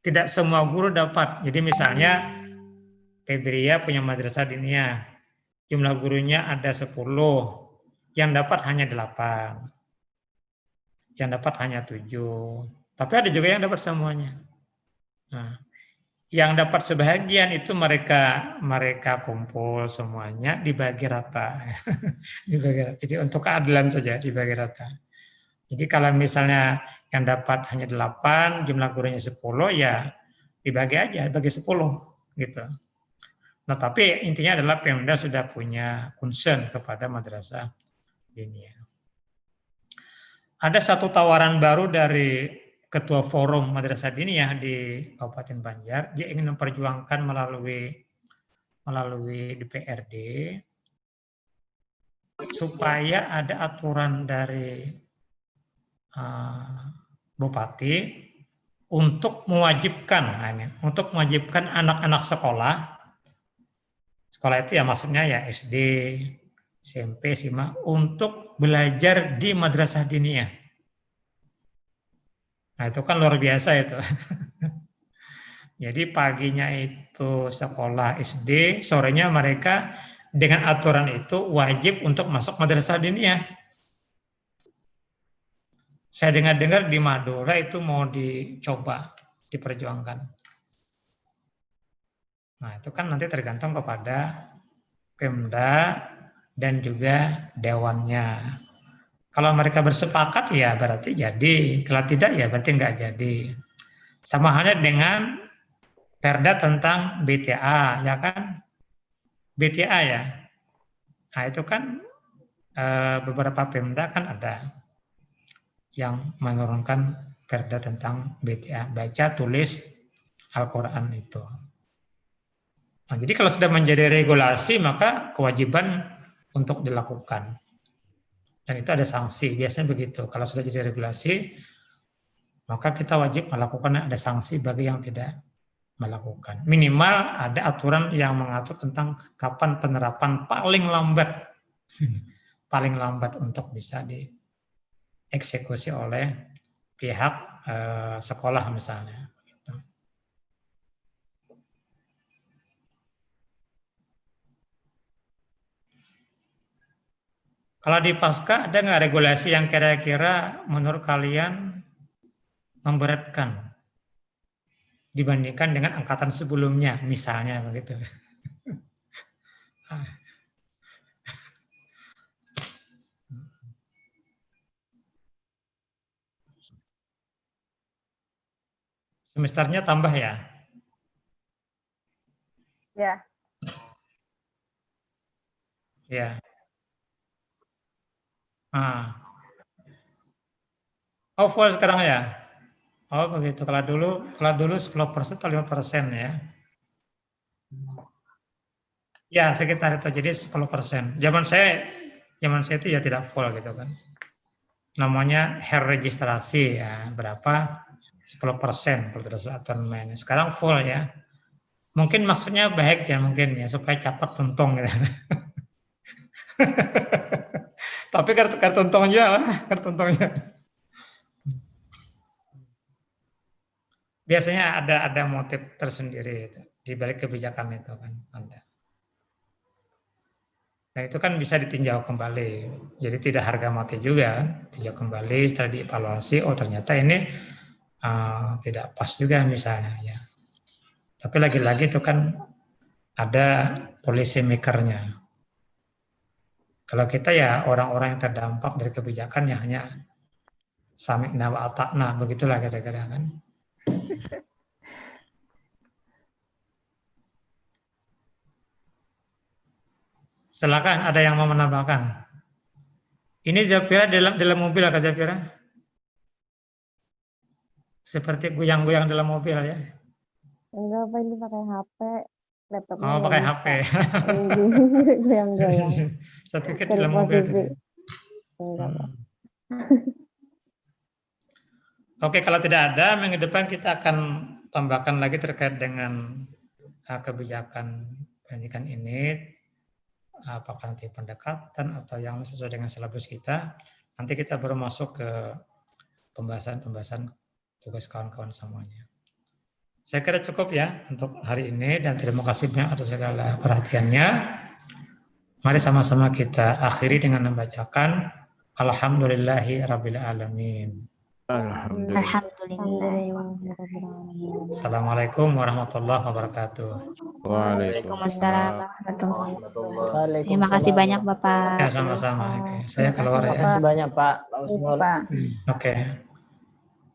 tidak semua guru dapat. Jadi misalnya Febria punya madrasah diniyah, jumlah gurunya ada 10, yang dapat hanya 8, yang dapat hanya 7. Tapi ada juga yang dapat semuanya. Nah, yang dapat sebahagian itu mereka kumpul semuanya dibagi rata. Jadi untuk keadilan saja dibagi rata. Jadi kalau misalnya yang dapat hanya 8, jumlah gurunya 10, ya dibagi aja, bagi 10 gitu. Nah, tapi intinya adalah Pemda sudah punya concern kepada madrasah diniyah. Ada satu tawaran baru dari Ketua Forum Madrasah Diniyah di Kabupaten Banjar, dia ingin memperjuangkan melalui DPRD supaya ada aturan dari Bupati untuk mewajibkan anak-anak sekolah itu ya maksudnya ya SD, SMP, SMA untuk belajar di madrasah diniyah. Nah itu kan luar biasa itu. Jadi paginya itu sekolah SD, sorenya mereka dengan aturan itu wajib untuk masuk madrasah diniyah. Saya dengar-dengar di Madura itu mau dicoba, diperjuangkan. Nah, itu kan nanti tergantung kepada Pemda dan juga dewannya. Kalau mereka bersepakat ya berarti jadi, kalau tidak ya berarti nggak jadi. Sama halnya dengan Perda tentang BTA, ya kan? BTA ya. Nah, itu kan beberapa Pemda kan ada yang menurunkan Perda tentang BTA, baca tulis Al-Quran itu. Nah, jadi kalau sudah menjadi regulasi maka kewajiban untuk dilakukan. Dan itu ada sanksi, biasanya begitu. Kalau sudah jadi regulasi, maka kita wajib melakukan, ada sanksi bagi yang tidak melakukan. Minimal ada aturan yang mengatur tentang kapan penerapan paling lambat. Paling lambat untuk bisa dieksekusi oleh pihak sekolah misalnya. Kalau di Pasca ada nggak regulasi yang kira-kira menurut kalian memberatkan dibandingkan dengan angkatan sebelumnya, misalnya begitu? Semesternya tambah ya? Ya. Ya. Ah. Oh, full sekarang ya? Oh begitu. Kalau dulu 10% atau 5% ya? Ya sekitar itu. Jadi 10%. Zaman saya itu ya tidak full gitu kan. Namanya hair registrasi ya. Berapa? 10% berdasarkan aturan main. Sekarang full ya. Mungkin maksudnya baik ya mungkin ya supaya cepat tuntung gitu. Tapi kartu untungnya lah, kartu untungnya. Biasanya ada motif tersendiri itu, di balik kebijakan itu kan ada. Nah itu kan bisa ditinjau kembali, jadi tidak harga mati juga kan, tinjau kembali setelah dievaluasi, oh ternyata ini tidak pas juga misalnya ya. Tapi lagi-lagi itu kan ada policy makernya. Kalau kita ya orang-orang yang terdampak dari kebijakan ya hanya sami'na wa ata'na, begitulah kira-kira kan. Silakan, ada yang mau menambahkan? Ini Zafira dalam mobil Kak Zafira? Seperti goyang-goyang dalam mobil ya? Enggak, Pak, ini pakai HP. Laptopnya Oh, pakai HP. Goyang-goyang. Saya pikir dalam mobil tadi. Enggak, Pak. Oke, kalau tidak ada, minggu depan kita akan tambahkan lagi terkait dengan kebijakan pendidikan ini, apakah nanti pendekatan atau yang sesuai dengan silabus kita. Nanti kita baru masuk ke pembahasan tugas kawan-kawan semuanya. Saya kira cukup ya untuk hari ini dan terima kasih banyak atas segala perhatiannya. Mari sama-sama kita akhiri dengan membacakan Alhamdulillahi Rabbil Alamin. Alhamdulillah. Assalamualaikum warahmatullahi wabarakatuh. Waalaikumsalam warahmatullahi wabarakatuh. Terima kasih banyak Bapak. Ya sama-sama. Oke. Saya keluar ya. Terima kasih banyak Pak. Oke.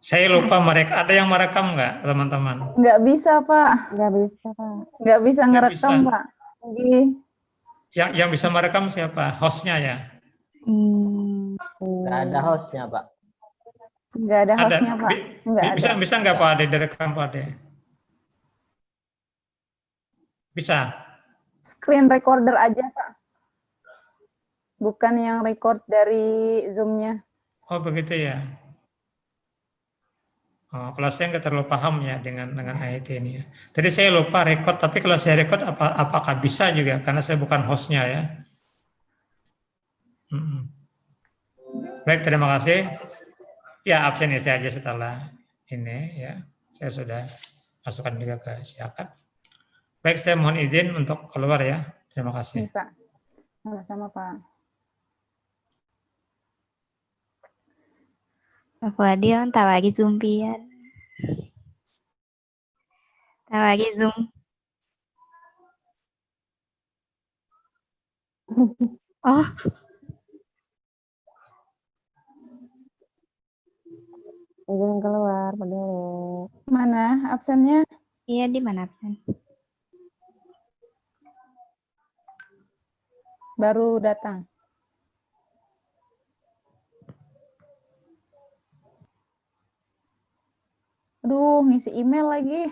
Saya lupa ada yang merekam nggak teman-teman? Nggak bisa Pak. Nggak bisa, Pak. Nggak bisa ngerekam Pak. Yang bisa merekam siapa? Hostnya ya? Nggak ada hostnya Pak. Nggak ada hostnya Pak. Bisa nggak Pak Ade direkam Pak Ade? Bisa. Screen recorder aja Pak. Bukan yang record dari Zoom-nya. Oh begitu ya. Oh, kalau saya nggak terlalu paham ya dengan IT ini ya. Tadi saya lupa record, tapi kalau saya record apakah bisa juga? Karena saya bukan hostnya ya. Baik, terima kasih. Ya absen saja setelah ini ya. Saya sudah masukan juga ke silakan. Baik, saya mohon izin untuk keluar ya. Terima kasih. Iya, Pak. Sama-sama, Pak. Bapak dia tawagi Zoom pian. Tawagi Zoom. Oh, Izin keluar, Pak Dere. Mana absennya? iya di mana Pan? Baru datang. Aduh, ngisi email lagi.